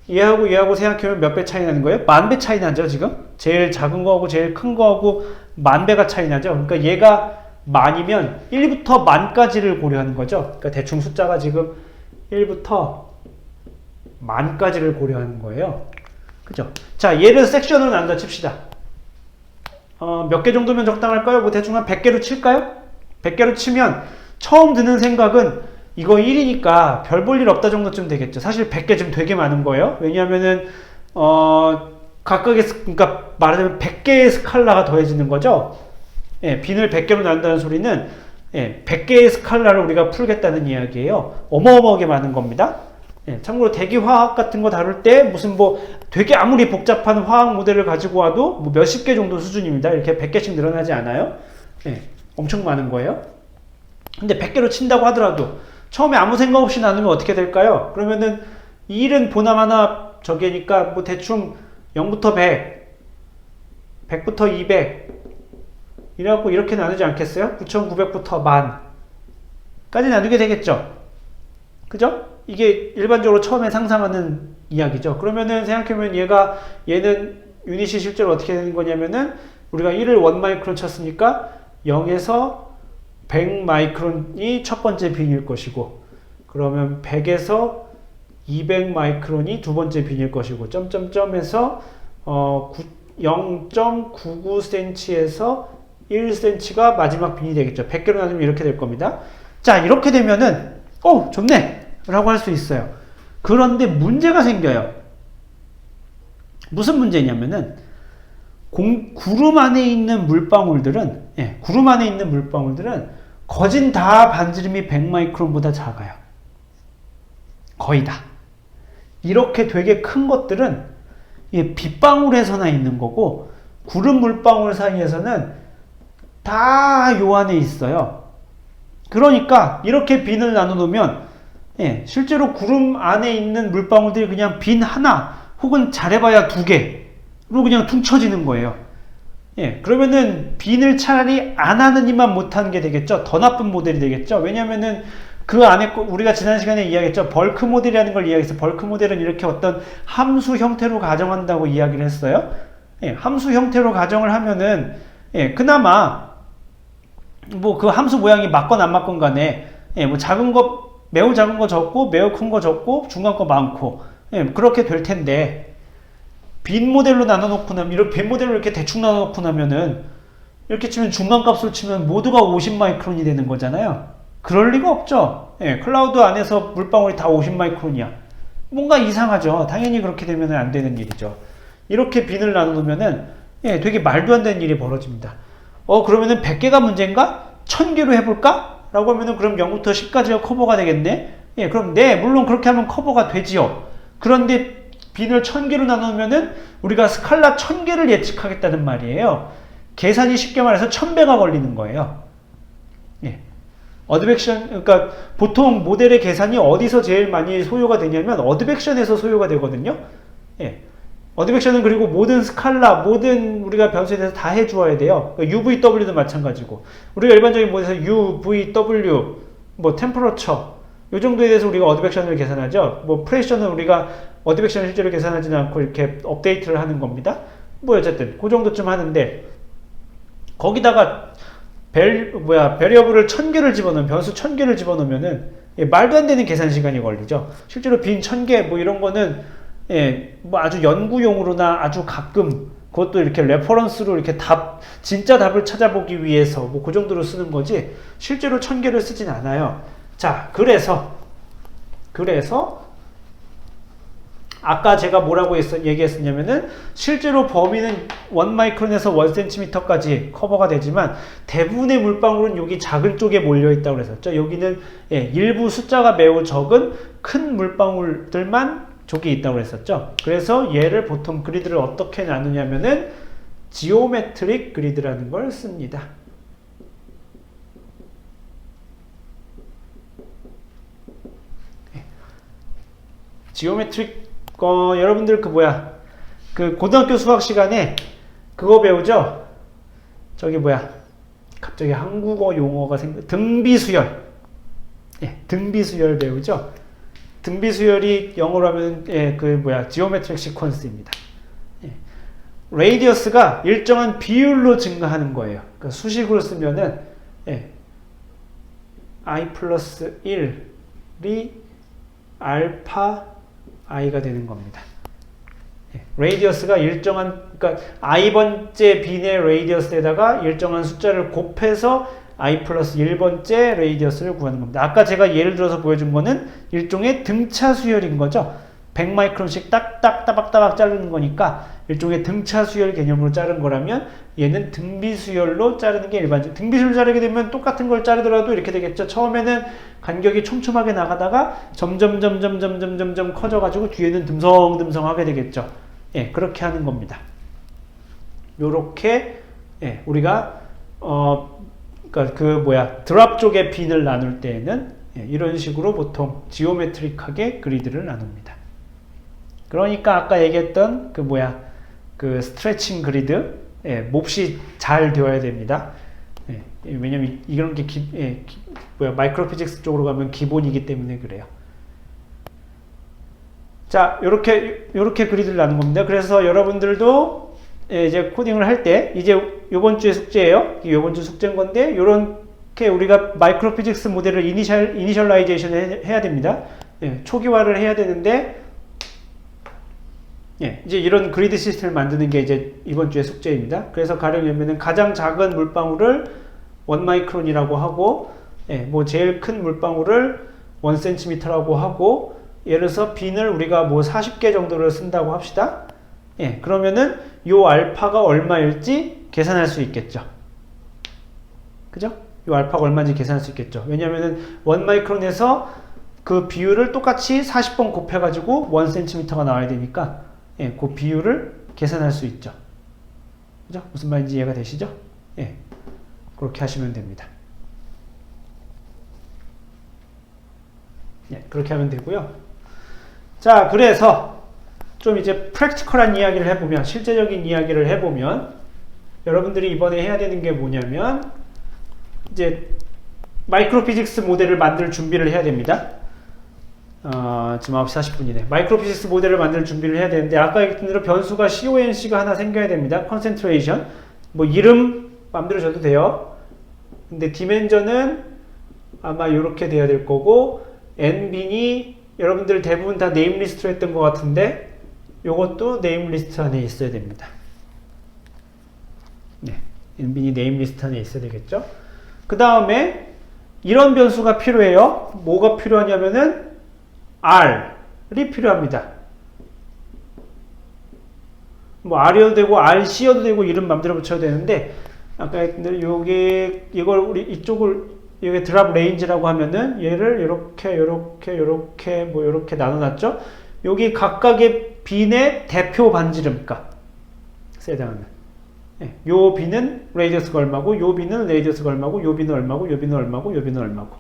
얘하고 생각해보면 몇 배 차이 나는 거예요? 10,000배 차이 나죠, 지금? 제일 작은 거하고 제일 큰 거하고 10,000배가 차이 나죠? 그러니까 얘가 만이면 1부터 만까지를 고려하는 거죠. 그러니까 대충 숫자가 지금 1부터 만까지를 고려하는 거예요. 그죠? 자, 얘를 섹션으로 나눈다 칩시다. 몇 개 정도면 적당할까요? 대충 한 100개로 칠까요? 100개로 치면 처음 드는 생각은 이거 1이니까 별 볼 일 없다 정도쯤 되겠죠. 사실 100개 좀 되게 많은 거예요. 왜냐하면은 그러니까 말하자면 100개의 스칼라가 더해지는 거죠. 예, 빈을 100개로 나눈다는 소리는 100개의 스칼라를 우리가 풀겠다는 이야기예요. 어마어마하게 많은 겁니다. 예, 참고로 대기화학 같은 거 다룰 때 무슨 되게 아무리 복잡한 화학 모델을 가지고 와도 몇십 개 정도 수준입니다. 이렇게 100개씩 늘어나지 않아요. 예, 엄청 많은 거예요. 근데 100개로 친다고 하더라도 처음에 아무 생각 없이 나누면 어떻게 될까요? 그러면은 1은 보나마나 저게니까 대충 0부터 100, 100부터 200 이래갖고 이렇게 나누지 않겠어요? 9,900부터 10,000까지 나누게 되겠죠? 그죠? 이게 일반적으로 처음에 상상하는 이야기죠. 그러면은 생각해보면 얘는 유닛이 실제로 어떻게 되는 거냐면은 우리가 1을 1마이크론 쳤으니까 0에서 100 마이크론이 첫 번째 빈일 것이고, 그러면 100에서 200 마이크론이 두 번째 빈일 것이고, 점점점에서 0.99cm에서 1cm가 마지막 빈이 되겠죠. 100개로 나누면 이렇게 될 겁니다. 자, 이렇게 되면은 좋네 라고 할 수 있어요. 그런데 문제가 생겨요. 무슨 문제냐면은 구름 안에 있는 물방울들은 거진 다 반지름이 100마이크론보다 작아요. 거의 다. 이렇게 되게 큰 것들은 빗방울에서나 있는 거고, 구름 물방울 사이에서는 다 요 안에 있어요. 그러니까 이렇게 빈을 나눠 놓으면 실제로 구름 안에 있는 물방울들이 그냥 빈 하나 혹은 잘해봐야 2개로 그냥 퉁쳐지는 거예요. 그러면은 빈을 차라리 안 하는 이만 못하는 게 되겠죠. 더 나쁜 모델이 되겠죠. 왜냐면은 그 안에 우리가 지난 시간에 이야기했죠. 벌크 모델이라는 걸 이야기했어요. 벌크 모델은 이렇게 어떤 함수 형태로 가정한다고 이야기를 했어요. 함수 형태로 가정을 하면은 그나마 그 함수 모양이 맞건 안 맞건 간에 작은 거, 매우 작은 거 적고 매우 큰 거 적고 중간 거 많고 그렇게 될 텐데, 빈 모델로 나눠놓고 나면, 이렇게 빈 모델로 이렇게 대충 나눠놓고 나면은, 이렇게 치면 중간값으로 치면 모두가 50마이크론이 되는 거잖아요. 그럴 리가 없죠. 클라우드 안에서 물방울이 다 50마이크론이야. 뭔가 이상하죠. 당연히 그렇게 되면 안 되는 일이죠. 이렇게 빈을 나눠놓으면은, 되게 말도 안 되는 일이 벌어집니다. 그러면은 100개가 문제인가? 1000개로 해볼까? 라고 하면은 그럼 0부터 10까지가 커버가 되겠네? 그럼 물론 그렇게 하면 커버가 되지요. 그런데 빈을 1000개로 나누면은 우리가 스칼라 1000개를 예측하겠다는 말이에요. 계산이 쉽게 말해서 1000배가 걸리는 거예요. 어드벡션, 그러니까 보통 모델의 계산이 어디서 제일 많이 소요가 되냐면 어드벡션에서 소요가 되거든요. 어드벡션은 그리고 모든 스칼라, 모든 우리가 변수에 대해서 다 해주어야 돼요. UVW도 마찬가지고, 우리가 일반적인 모델에서 UVW, 템퍼러처, 이 정도에 대해서 우리가 어드벡션을 계산하죠. 뭐 프레셔는 우리가 어드벡션을 실제로 계산하지는 않고 이렇게 업데이트를 하는 겁니다. 뭐 어쨌든 그 정도쯤 하는데 거기다가 베리어블을 1000개를 집어넣으면 변수 1000개를 집어넣으면은 말도 안 되는 계산 시간이 걸리죠. 실제로 빈 1000개 뭐 이런 거는 뭐 아주 연구용으로나 아주 가끔 그것도 이렇게 레퍼런스로 이렇게 진짜 답을 찾아보기 위해서 뭐 그 정도로 쓰는 거지 실제로 1000개를 쓰진 않아요. 자, 그래서 아까 제가 뭐라고 얘기했었냐면은 실제로 범위는 1마이크론에서 1cm까지 커버가 되지만 대부분의 물방울은 여기 작은 쪽에 몰려 있다고 그랬었죠. 여기는 일부 숫자가 매우 적은 큰 물방울들만 저기 있다고 그랬었죠. 그래서 얘를 보통 그리드를 어떻게 나누냐면은 지오메트릭 그리드라는 걸 씁니다. 지오메트릭 여러분들 그 고등학교 수학 시간에 그거 배우죠? 갑자기 한국어 용어가 등비수열. 등비수열 배우죠? 등비수열이 영어로 하면 지오메트릭 시퀀스입니다. 레이디어스가 일정한 비율로 증가하는 거예요. 그러니까 수식으로 쓰면은 i 플러스 1이 알파 i가 되는 겁니다. 레이디어스가 그러니까 i번째 빈의 레이디어스에다가 일정한 숫자를 곱해서 i 플러스 1번째 레이디어스를 구하는 겁니다. 아까 제가 예를 들어서 보여준 거는 일종의 등차 수열인 거죠. 100마이크론씩 딱딱 따박따박 자르는 거니까 일종의 등차 수열 개념으로 자른 거라면 얘는 등비수열로 자르는 게 일반적. 등비수열로 자르게 되면 똑같은 걸 자르더라도 이렇게 되겠죠. 처음에는 간격이 촘촘하게 나가다가 점점 커져가지고 뒤에는 듬성듬성하게 되겠죠. 그렇게 하는 겁니다. 요렇게 우리가 드랍 쪽의 빈을 나눌 때에는 이런 식으로 보통 지오메트릭하게 그리드를 나눕니다. 그러니까 아까 얘기했던 그 스트레칭 그리드 몹시 잘 되어야 됩니다. 왜냐면 이런 게 마이크로 피직스 쪽으로 가면 기본이기 때문에 그래요. 자, 요렇게 그리드를 나눈 겁니다. 그래서 여러분들도 이제 코딩을 할 때 이제 요번 주에 숙제예요. 요번 주 숙제인 건데 요렇게 우리가 마이크로 피직스 모델을 이니셜라이제이션 해야 됩니다. 초기화를 해야 되는데 이제 이런 그리드 시스템을 만드는 게 이제 이번 주의 숙제입니다. 그래서 가령 가장 작은 물방울을 1마이크론이라고 하고, 뭐 제일 큰 물방울을 1cm라고 하고, 예를 들어서 빈을 우리가 뭐 40개 정도를 쓴다고 합시다. 그러면은 요 알파가 얼마일지 계산할 수 있겠죠. 그죠? 요 알파가 얼마인지 계산할 수 있겠죠. 왜냐면은 1마이크론에서 그 비율을 똑같이 40번 곱해가지고 1cm가 나와야 되니까 그 비율을 계산할 수 있죠. 그죠? 무슨 말인지 이해가 되시죠? 그렇게 하시면 됩니다. 그렇게 하면 되고요. 자, 그래서 좀 이제 프랙티컬한 이야기를 해보면, 실제적인 이야기를 해보면 여러분들이 이번에 해야 되는 게 뭐냐면 이제 마이크로 피직스 모델을 만들 준비를 해야 됩니다. 지금 9시 40분이네. 마이크로 피직스 모델을 만들 준비를 해야 되는데 아까 얘기했던 대로 변수가 CONC가 하나 생겨야 됩니다. concentration. 뭐 이름 마음대로 줘도 돼요. 근데 디멘전은 아마 이렇게 돼야 될 거고 n빈이 여러분들 대부분 다 네임 리스트로 했던 것 같은데 요것도 네임 리스트 안에 있어야 됩니다. n빈이 네임 리스트 안에 있어야 되겠죠. 그 다음에 이런 변수가 필요해요. 뭐가 필요하냐면은 R이 필요합니다. 뭐 R이어도 되고 RC여도 되고 이름 맘대로 붙여도 되는데 아까 했던 이걸 우리 이쪽을 여기 드랍 레인지라고 하면은 얘를 요렇게 뭐 요렇게 나눠놨죠. 여기 각각의 빈의 대표 반지름값 해당하는 요 빈은 레이디어스가 얼마고 요 빈은 레이디어스가 얼마고 요 빈은 얼마고 요 빈은 얼마고 요 빈은 얼마고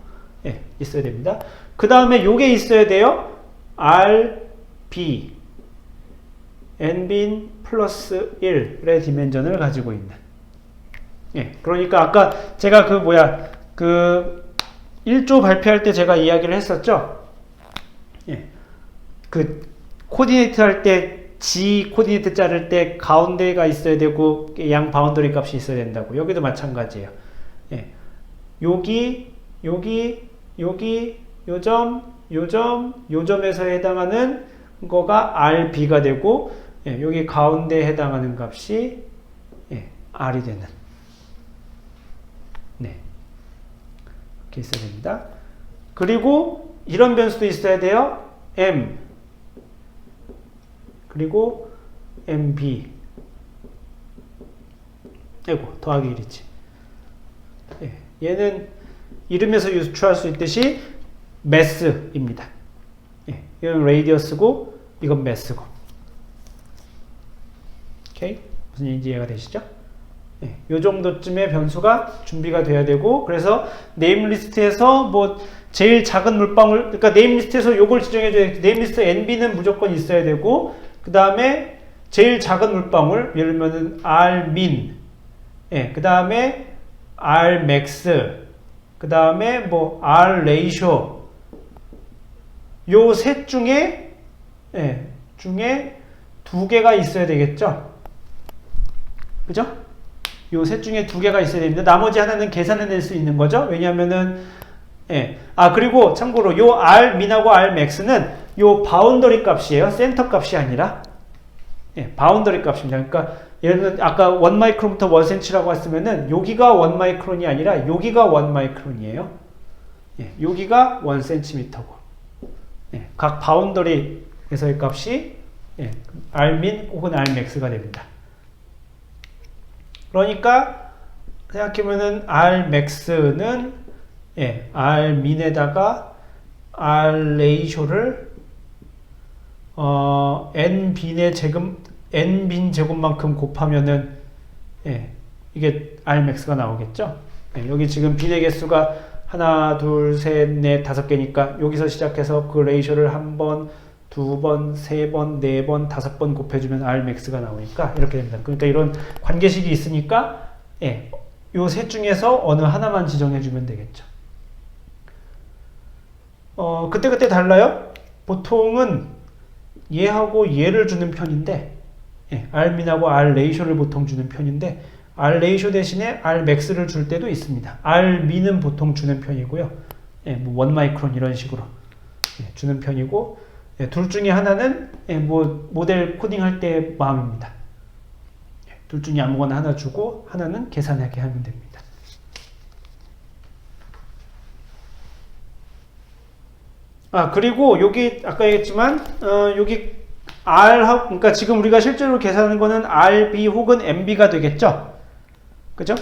있어야 됩니다. 그 다음에 요게 있어야 돼요. RB n빈 플러스 1의 디멘전을 가지고 있는. 그러니까 아까 제가 1조 발표할 때 제가 이야기를 했었죠. 예. 그 코디네이트 할 때 G 코디네이트 자를 때 가운데가 있어야 되고 양 바운더리 값이 있어야 된다고. 여기도 마찬가지예요. 예. 여기 요점에서 해당하는 거가 RB가 되고, 예, 여기 가운데에 해당하는 값이, 예, R이 되는. 네. 이렇게 있어야 됩니다. 그리고 이런 변수도 있어야 돼요. M. 그리고 MB. 아이고, 더하기 1이지. 예, 얘는 이름에서 유추할 수 있듯이 매스입니다. 예, 이건 레이디어스고 이건 매스고. 오케이? 무슨 얘기인지 이해가 되시죠? 예, 요 정도쯤의 변수가 준비가 돼야 되고, 그래서 네임 리스트에서 뭐 제일 작은 물방울, 그러니까 네임 리스트에서 요걸 지정해 줘야 돼. 네임 리스트 NB는 무조건 있어야 되고, 그 다음에 제일 작은 물방울, 예를 들면은 Rmin, 예, 그 다음에 Rmax, 그 다음에 뭐 Rratio, 요 셋 중에, 예, 중에 두 개가 있어야 되겠죠? 그죠? 요 셋 중에 두 개가 있어야 됩니다. 나머지 하나는 계산해낼 수 있는 거죠? 왜냐면은, 예. 아, 그리고 참고로 요 R민하고 Rmax는 요 바운더리 값이에요. 센터 값이 아니라. 예, 바운더리 값입니다. 그러니까, 예를 들면, 아까 1마이크론부터 1cm라고 했으면은, 여기가 1마이크론이 아니라, 여기가 1마이크론이에요. 예, 여기가 1cm고. 예, 각 바운더리에서의 값이, 예, Rmin 혹은 Rmax가 됩니다. 그러니까, 생각해보면은, Rmax는, 예, R민에다가, Rratio를, n빈 제곱만큼 곱하면은, 예, 이게 Rmax가 나오겠죠? 예, 여기 지금 빈의 개수가 하나, 둘, 셋, 넷, 다섯 개니까 여기서 시작해서 그 레이쇼를 한 번, 두 번, 세 번, 네 번, 다섯 번 곱해주면 Rmax가 나오니까 이렇게 됩니다. 그러니까 이런 관계식이 있으니까, 예, 요 셋 중에서 어느 하나만 지정해주면 되겠죠. 그때 달라요. 보통은 얘하고 얘를 주는 편인데, 예, R민하고 Rratio를 보통 주는 편인데, Rratio 대신에 Rmax를 줄 때도 있습니다. R민은 보통 주는 편이고요. 예, 뭐 1마이크론 이런 식으로, 예, 주는 편이고, 예, 둘 중에 하나는, 예, 뭐 모델 코딩할 때 마음입니다. 예, 둘 중에 아무거나 하나 주고 하나는 계산하게 하면 됩니다. 아, 그리고 여기 아까 얘기했지만, 여기 R하고, 그러니까 지금 우리가 실제로 계산하는 거는 RB 혹은 MB가 되겠죠? 그죠?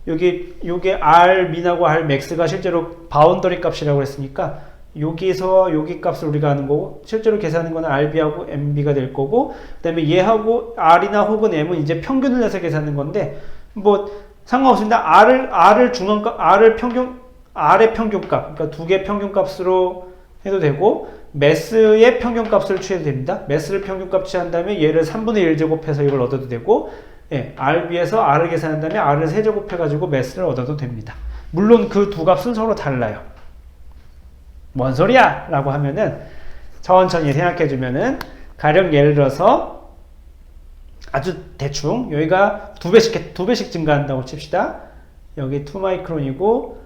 요게 R민하고 Rmax가 실제로 바운더리 값이라고 했으니까, 여기서 여기 값을 우리가 하는 거고, 실제로 계산하는 거는 RB하고 MB가 될 거고, 그 다음에 얘하고 R이나 혹은 M은 이제 평균을 내서 계산하는 건데, 뭐, 상관없습니다. R의 평균값, 그러니까 두 개 평균값으로 해도 되고, 매스의 평균값을 취해도 됩니다. 매스를 평균값 취한 다음에 얘를 3분의 1제곱해서 이걸 얻어도 되고, 예, RB에서 R을 계산한 다음에 R을 세제곱해가지고 매스를 얻어도 됩니다. 물론 그 두 값은 서로 달라요. 뭔 소리야? 라고 하면은 천천히 생각해주면은, 가령 예를 들어서 아주 대충 여기가 두 배씩 증가한다고 칩시다. 여기 2마이크론이고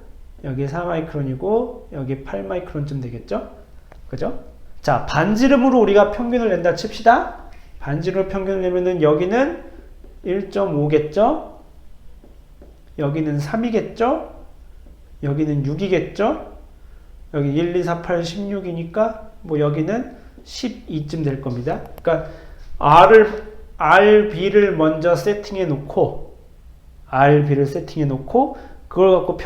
여기 4마이크론이고 여기 8마이크론쯤 되겠죠? 그죠? 자, 반지름으로 우리가 평균을 낸다 칩시다. 반지름으로 평균을 내면은 여기는 1.5겠죠? 여기는 3이겠죠? 여기는 6이겠죠? 여기 1, 2, 4, 8, 16이니까 뭐 여기는 12쯤 될 겁니다. 그러니까 RB를 먼저 세팅해 놓고 그걸 갖고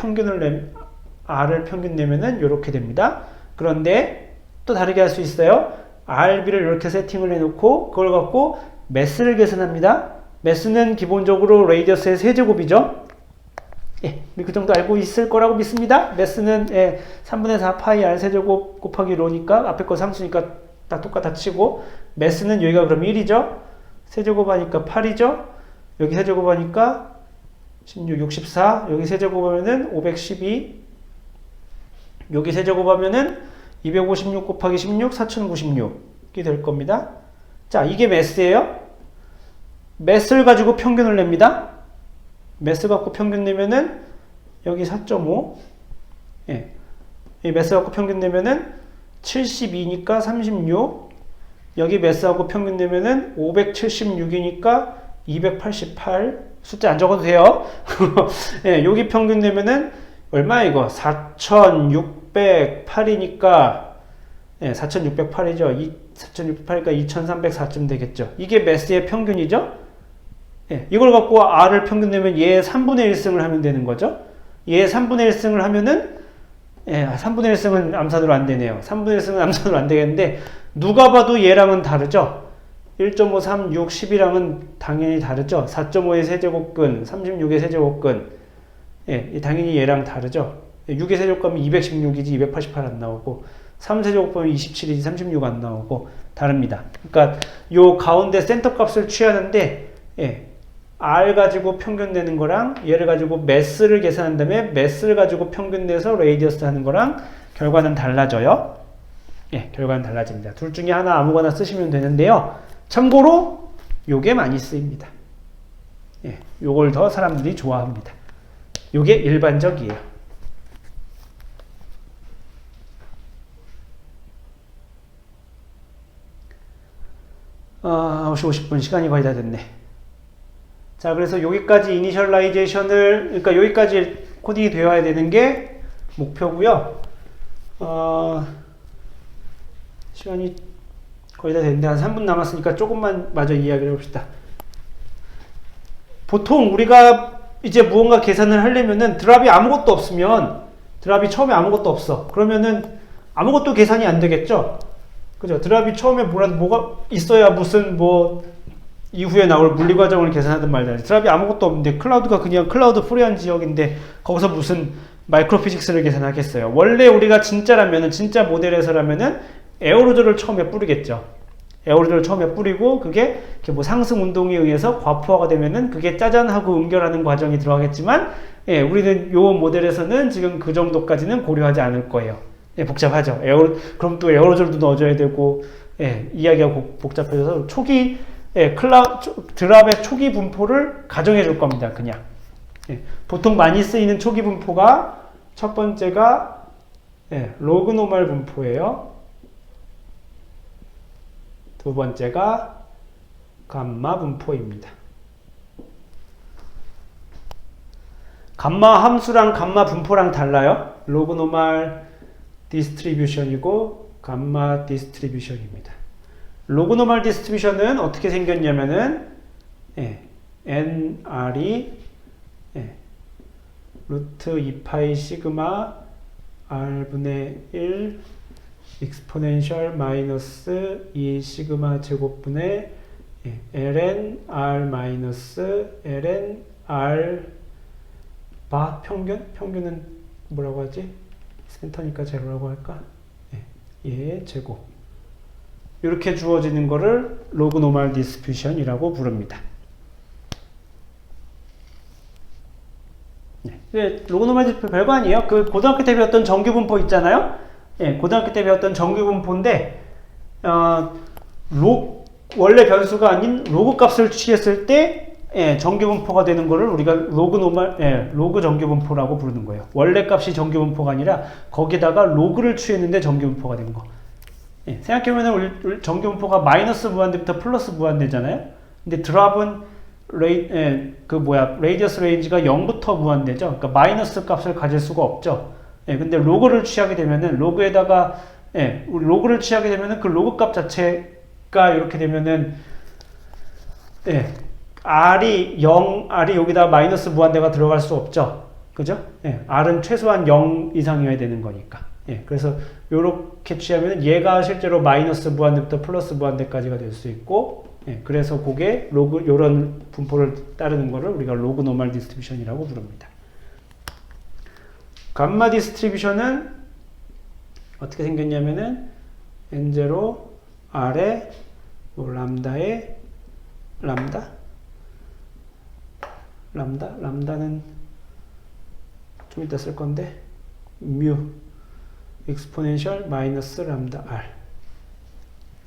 R을 평균 내면은 이렇게 됩니다. 그런데 또 다르게 할 수 있어요. RB를 이렇게 세팅을 해놓고 그걸 갖고 매스를 계산합니다. 매스는 기본적으로 레이디어스의 세제곱이죠. 예, 그 정도 알고 있을 거라고 믿습니다. 매스는, 예, 3분의 4 파이 R 세제곱 곱하기 로니까 앞에 거 상수니까 다 똑같아 치고, 매스는 여기가 그럼 1이죠. 세제곱 하니까 8이죠. 여기 세제곱 하니까 16, 64, 여기 세제곱 하면은 512, 여기 세제곱하면은 256 곱하기 16, 4096이 될 겁니다. 자, 이게 매스예요. 매스를 가지고 평균을 냅니다. 매스 갖고 평균 내면은 여기 4.5. 예. 이 매스 갖고 평균 내면은 72니까 36. 여기 매스하고 평균 내면은 576이니까 288. 숫자 안 적어도 돼요. 예, 여기 평균 내면은 얼마야 이거? 4608이니까 예, 4608이죠. 4608이니까 2304쯤 되겠죠. 이게 매스의 평균이죠. 예, 이걸 갖고 R을 평균 내면 얘 3분의 1승을 하면 되는 거죠. 얘 3분의 1승을 하면은 예, 3분의 1승은 암산으로 안 되네요. 3분의 1승은 암산으로 안 되겠는데 누가 봐도 얘랑은 다르죠. 1.5, 3, 6, 10이랑은 당연히 다르죠. 4.5의 세제곱근, 36의 세제곱근. 예, 당연히 얘랑 다르죠. 6의 세제곱하면 216이지 288 안 나오고 3 세제곱하면 27이지 36 안 나오고 다릅니다. 그러니까 요 가운데 센터 값을 취하는데 예, R 가지고 평균 내는 거랑 얘를 가지고 매스를 계산한 다음에 매스를 가지고 평균 내서 레이디어스 하는 거랑 결과는 달라져요. 예, 결과는 달라집니다. 둘 중에 하나 아무거나 쓰시면 되는데요. 참고로 요게 많이 쓰입니다. 예, 요걸 더 사람들이 좋아합니다. 요게 일반적이에요. 9시 50분 시간이 거의 다 됐네. 자, 그래서 여기까지 이니셜라이제이션을, 그러니까 여기까지 코딩이 되어야 되는 게 목표고요. 시간이 거의 다 됐는데 한 3분 남았으니까 조금만 마저 이야기를 해봅시다. 보통 우리가 이제 무언가 계산을 하려면은 드랍이 아무것도 없으면, 드랍이 처음에 아무것도 없어. 그러면은 아무것도 계산이 안 되겠죠? 그죠? 드랍이 처음에 뭐가 있어야 무슨 뭐 이후에 나올 물리 과정을 계산하든 말든. 드랍이 아무것도 없는데 클라우드가 그냥 클라우드 프리한 지역인데 거기서 무슨 마이크로 피직스를 계산하겠어요. 원래 우리가 진짜라면은, 진짜 모델에서라면은 에어로졸을 처음에 뿌리겠죠. 에어로졸을 처음에 뿌리고 그게 뭐 상승 운동에 의해서 과포화가 되면은 그게 짜잔 하고 응결하는 과정이 들어가겠지만, 예, 우리는 요 모델에서는 지금 그 정도까지는 고려하지 않을 거예요. 예, 복잡하죠. 그럼 또 에어로졸도 넣어줘야 되고, 예, 이야기가 복잡해져서 초기, 예, 드랍의 초기 분포를 가정해 줄 겁니다. 그냥. 예, 보통 많이 쓰이는 초기 분포가 첫 번째가 예, 로그 노멀 분포예요. 두 번째가 감마 분포입니다. 감마 함수랑 감마 분포랑 달라요. 로그 노멀 디스트리뷰션이고 감마 디스트리뷰션입니다. 로그 노멀 디스트리뷰션은 어떻게 생겼냐면은 예, nr이 예, 루트 2파이 시그마 r분의 1 익스포넨셜 마이너스 2 시그마 제곱분의 예, ln r 마이너스 ln r 바 평균은 뭐라고 하지? 센터니까 제로라고 할까? 예, 얘 제곱. 이렇게 주어지는 거를 로그 노멀 디스트리뷰션이라고 부릅니다. 네, 로그 노멀 디스트리뷰션 별거 아니에요. 그 고등학교 때 배웠던 정규 분포 있잖아요. 예, 고등학교 때 배웠던 정규 분포인데 원래 변수가 아닌 로그 값을 취했을 때 예, 정규 분포가 되는 거를 우리가 로그 정규 분포라고 부르는 거예요. 원래 값이 정규 분포가 아니라 거기다가 로그를 취했는데 정규 분포가 된 거. 예, 생각해보면 정규 분포가 마이너스 무한대부터 플러스 무한대잖아요. 근데 드랍은 레이디어스 레인지가 0부터 무한대죠. 그러니까 마이너스 값을 가질 수가 없죠. 예, 근데 로그를 취하게 되면은 로그에다가 로그를 취하게 되면은 그 로그 값 자체가 이렇게 되면은 R이 여기다 마이너스 무한대가 들어갈 수 없죠. 그죠? 예, R은 최소한 0 이상이어야 되는 거니까. 예, 그래서 요렇게 취하면 얘가 실제로 마이너스 무한대부터 플러스 무한대까지가 될 수 있고, 예, 그래서 그게 요런 분포를 따르는 거를 우리가 로그 노멀 디스트리뷰션이라고 부릅니다. 감마 디스트리뷰션은 어떻게 생겼냐면은 n0 R에 람다에 람다는 좀 이따 쓸 건데 exponential 마이너스 람다 r.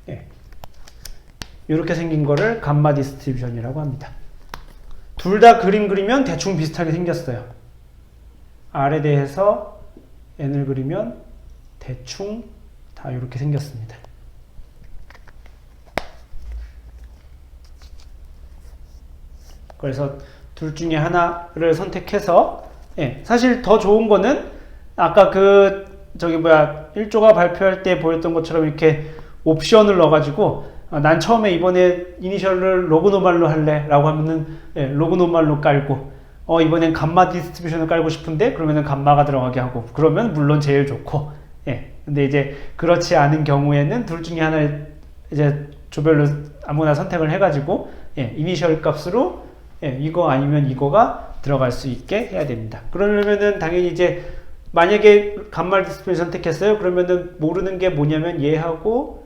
예. 이렇게 생긴 거를 감마 디스트리뷰션이라고 합니다. 둘 다 그림 그리면 대충 비슷하게 생겼어요. r에 대해서 n을 그리면 대충 다 이렇게 생겼습니다. 그래서 둘 중에 하나를 선택해서, 예, 사실 더 좋은 거는 아까 저기 1조가 발표할 때 보였던 것처럼 이렇게 옵션을 넣어가지고 난 처음에 이번에 이니셜을 로그노말로 할래 라고 하면은, 예, 로그노말로 깔고, 이번엔 감마 디스트리뷰션을 깔고 싶은데 그러면은 감마가 들어가게 하고, 그러면 물론 제일 좋고, 예. 근데 이제 그렇지 않은 경우에는 둘 중에 하나를 이제 조별로 아무나 선택을 해가지고, 예, 이니셜 값으로, 예, 이거 아니면 이거가 들어갈 수 있게 해야 됩니다. 그러려면은 당연히 이제 만약에 감마 디스트리뷰션 선택했어요. 그러면은 모르는 게 뭐냐면 얘하고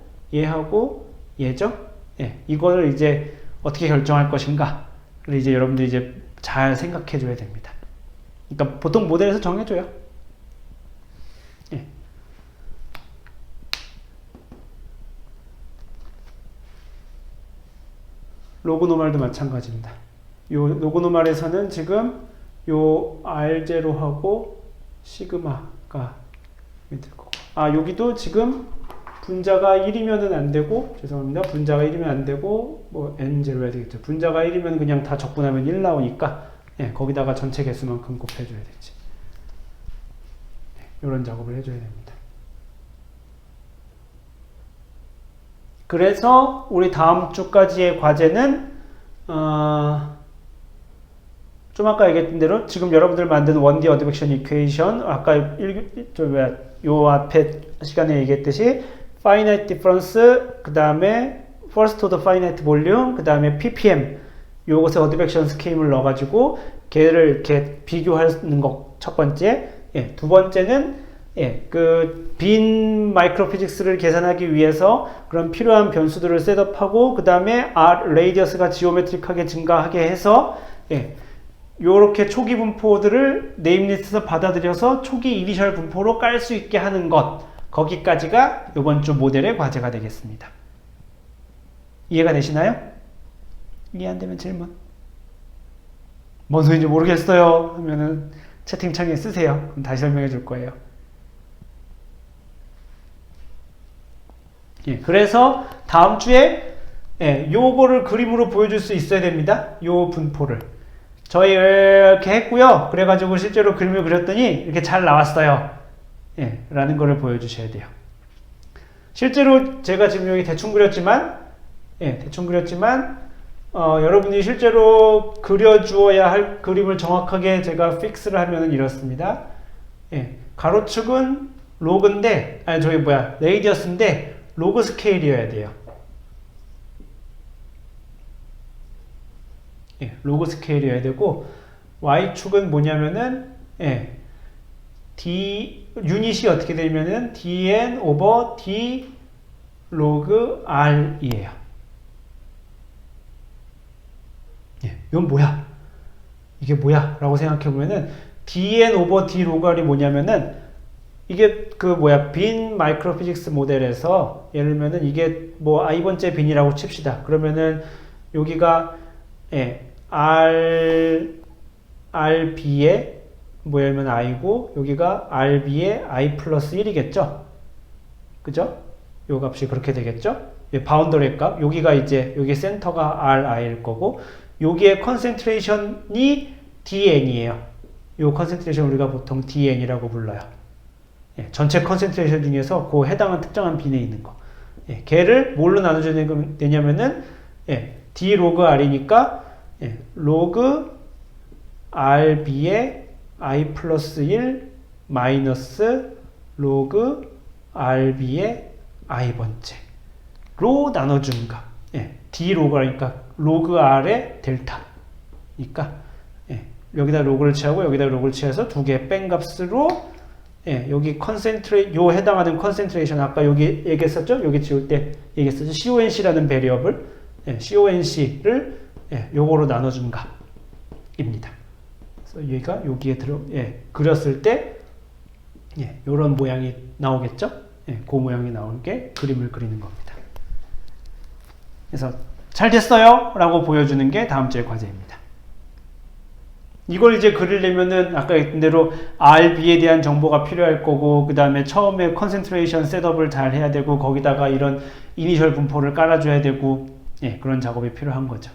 얘죠. 예, 이거를 이제 어떻게 결정할 것인가. 그리고 이제 여러분들이 이제 잘 생각해 줘야 됩니다. 그러니까 보통 모델에서 정해줘요. 예. 로그노말도 마찬가지입니다. 요 로그노말에서는 지금 요 R0하고 시그마가 될 거고, 여기도 지금 분자가 1이면은 안 되고, 죄송합니다. 분자가 1이면 안 되고, 뭐 N0 해야 되겠죠. 분자가 1이면 그냥 다 적분하면 1 나오니까, 예, 거기다가 전체 개수만큼 곱해줘야 되지. 예, 이런 작업을 해줘야 됩니다. 그래서 우리 다음 주까지의 과제는, 좀 아까 얘기했던 대로 지금 여러분들 만든 1D 어드벡션 이퀘이션, 아까 요 앞에 시간에 얘기했듯이 finite difference, 그 다음에 first order finite volume, 그 다음에 ppm, 요것에 어드벡션 스케임을 넣어가지고 걔를 이렇게 비교하는 거 첫 번째. 예, 두 번째는, 예, 빈 마이크로 피직스를 계산하기 위해서 그런 필요한 변수들을 셋업하고, 그 다음에 레이디어스가 지오메트릭하게 증가하게 해서, 예, 요렇게 초기 분포들을 네임리스트에서 받아들여서 초기 이니셜 분포로 깔 수 있게 하는 것, 거기까지가 이번 주 모델의 과제가 되겠습니다. 이해가 되시나요? 이해 안 되면 질문. 뭔 소리인지 모르겠어요 하면은 채팅창에 쓰세요. 그럼 다시 설명해 줄 거예요. 예, 그래서 다음 주에, 예, 요거를 그림으로 보여줄 수 있어야 됩니다. 요 분포를. 저희 이렇게 했고요. 그래가지고 실제로 그림을 그렸더니 이렇게 잘 나왔어요. 예, 라는 거를 보여주셔야 돼요. 실제로 제가 지금 여기 대충 그렸지만, 예, 여러분이 실제로 그려주어야 할 그림을 정확하게 제가 픽스를 하면은 이렇습니다. 예, 가로축은 로그인데, 레이디어스인데, 로그 스케일이어야 돼요. 예, 로그 스케일이어야 되고, Y축은 뭐냐면은, 예, 유닛이 어떻게 되면은 dn over d log r이에요. 예, 이건 뭐야? 이게 뭐야? 라고 생각해 보면은 dn over d log r이 뭐냐면은 이게 빈 마이크로 피직스 모델에서 예를 들면은 이게 뭐 i번째 빈이라고 칩시다. 그러면은 여기가, 예, RB에 뭐냐면 i고, 여기가 RB에 i 플러스 1이겠죠? 그죠? 요 값이 그렇게 되겠죠? 바운더리 값. 여기가 이제, 여기 센터가 RI일 거고, 여기에 컨센트레이션이 DN이에요. 요 컨센트레이션 우리가 보통 DN이라고 불러요. 예, 전체 컨센트레이션 중에서 그 해당한 특정한 빈에 있는 거. 예, 걔를 뭘로 나눠줘야 되냐면은, 예, D 로그 R이니까, 예, 로그 RB에 i 플러스 1 마이너스 로그 RB의 i번째로 나눠준 값. 예, D 로그니까 로그 R의 델타니까, 예, 여기다 로그를 취하고 여기다 로그를 취해서 두 개 뺀 값으로, 예, 여기 요 해당하는 컨센트레이션 아까 여기 얘기했었죠? 여기 지울 때 얘기했었죠? CONC라는 베리어블, 예, CONC를, 예, 요거로 나눠준 값입니다. 여기가 여기에 그렸을 때, 예, 이런 모양이 나오겠죠? 예, 그 모양이 나오게 그림을 그리는 겁니다. 그래서 잘 됐어요! 라고 보여주는 게 다음 주의 과제입니다. 이걸 이제 그리려면은 아까 했던 대로 RB에 대한 정보가 필요할 거고, 그 다음에 처음에 컨센트레이션 셋업을 잘 해야 되고, 거기다가 이런 이니셜 분포를 깔아줘야 되고, 예, 그런 작업이 필요한 거죠.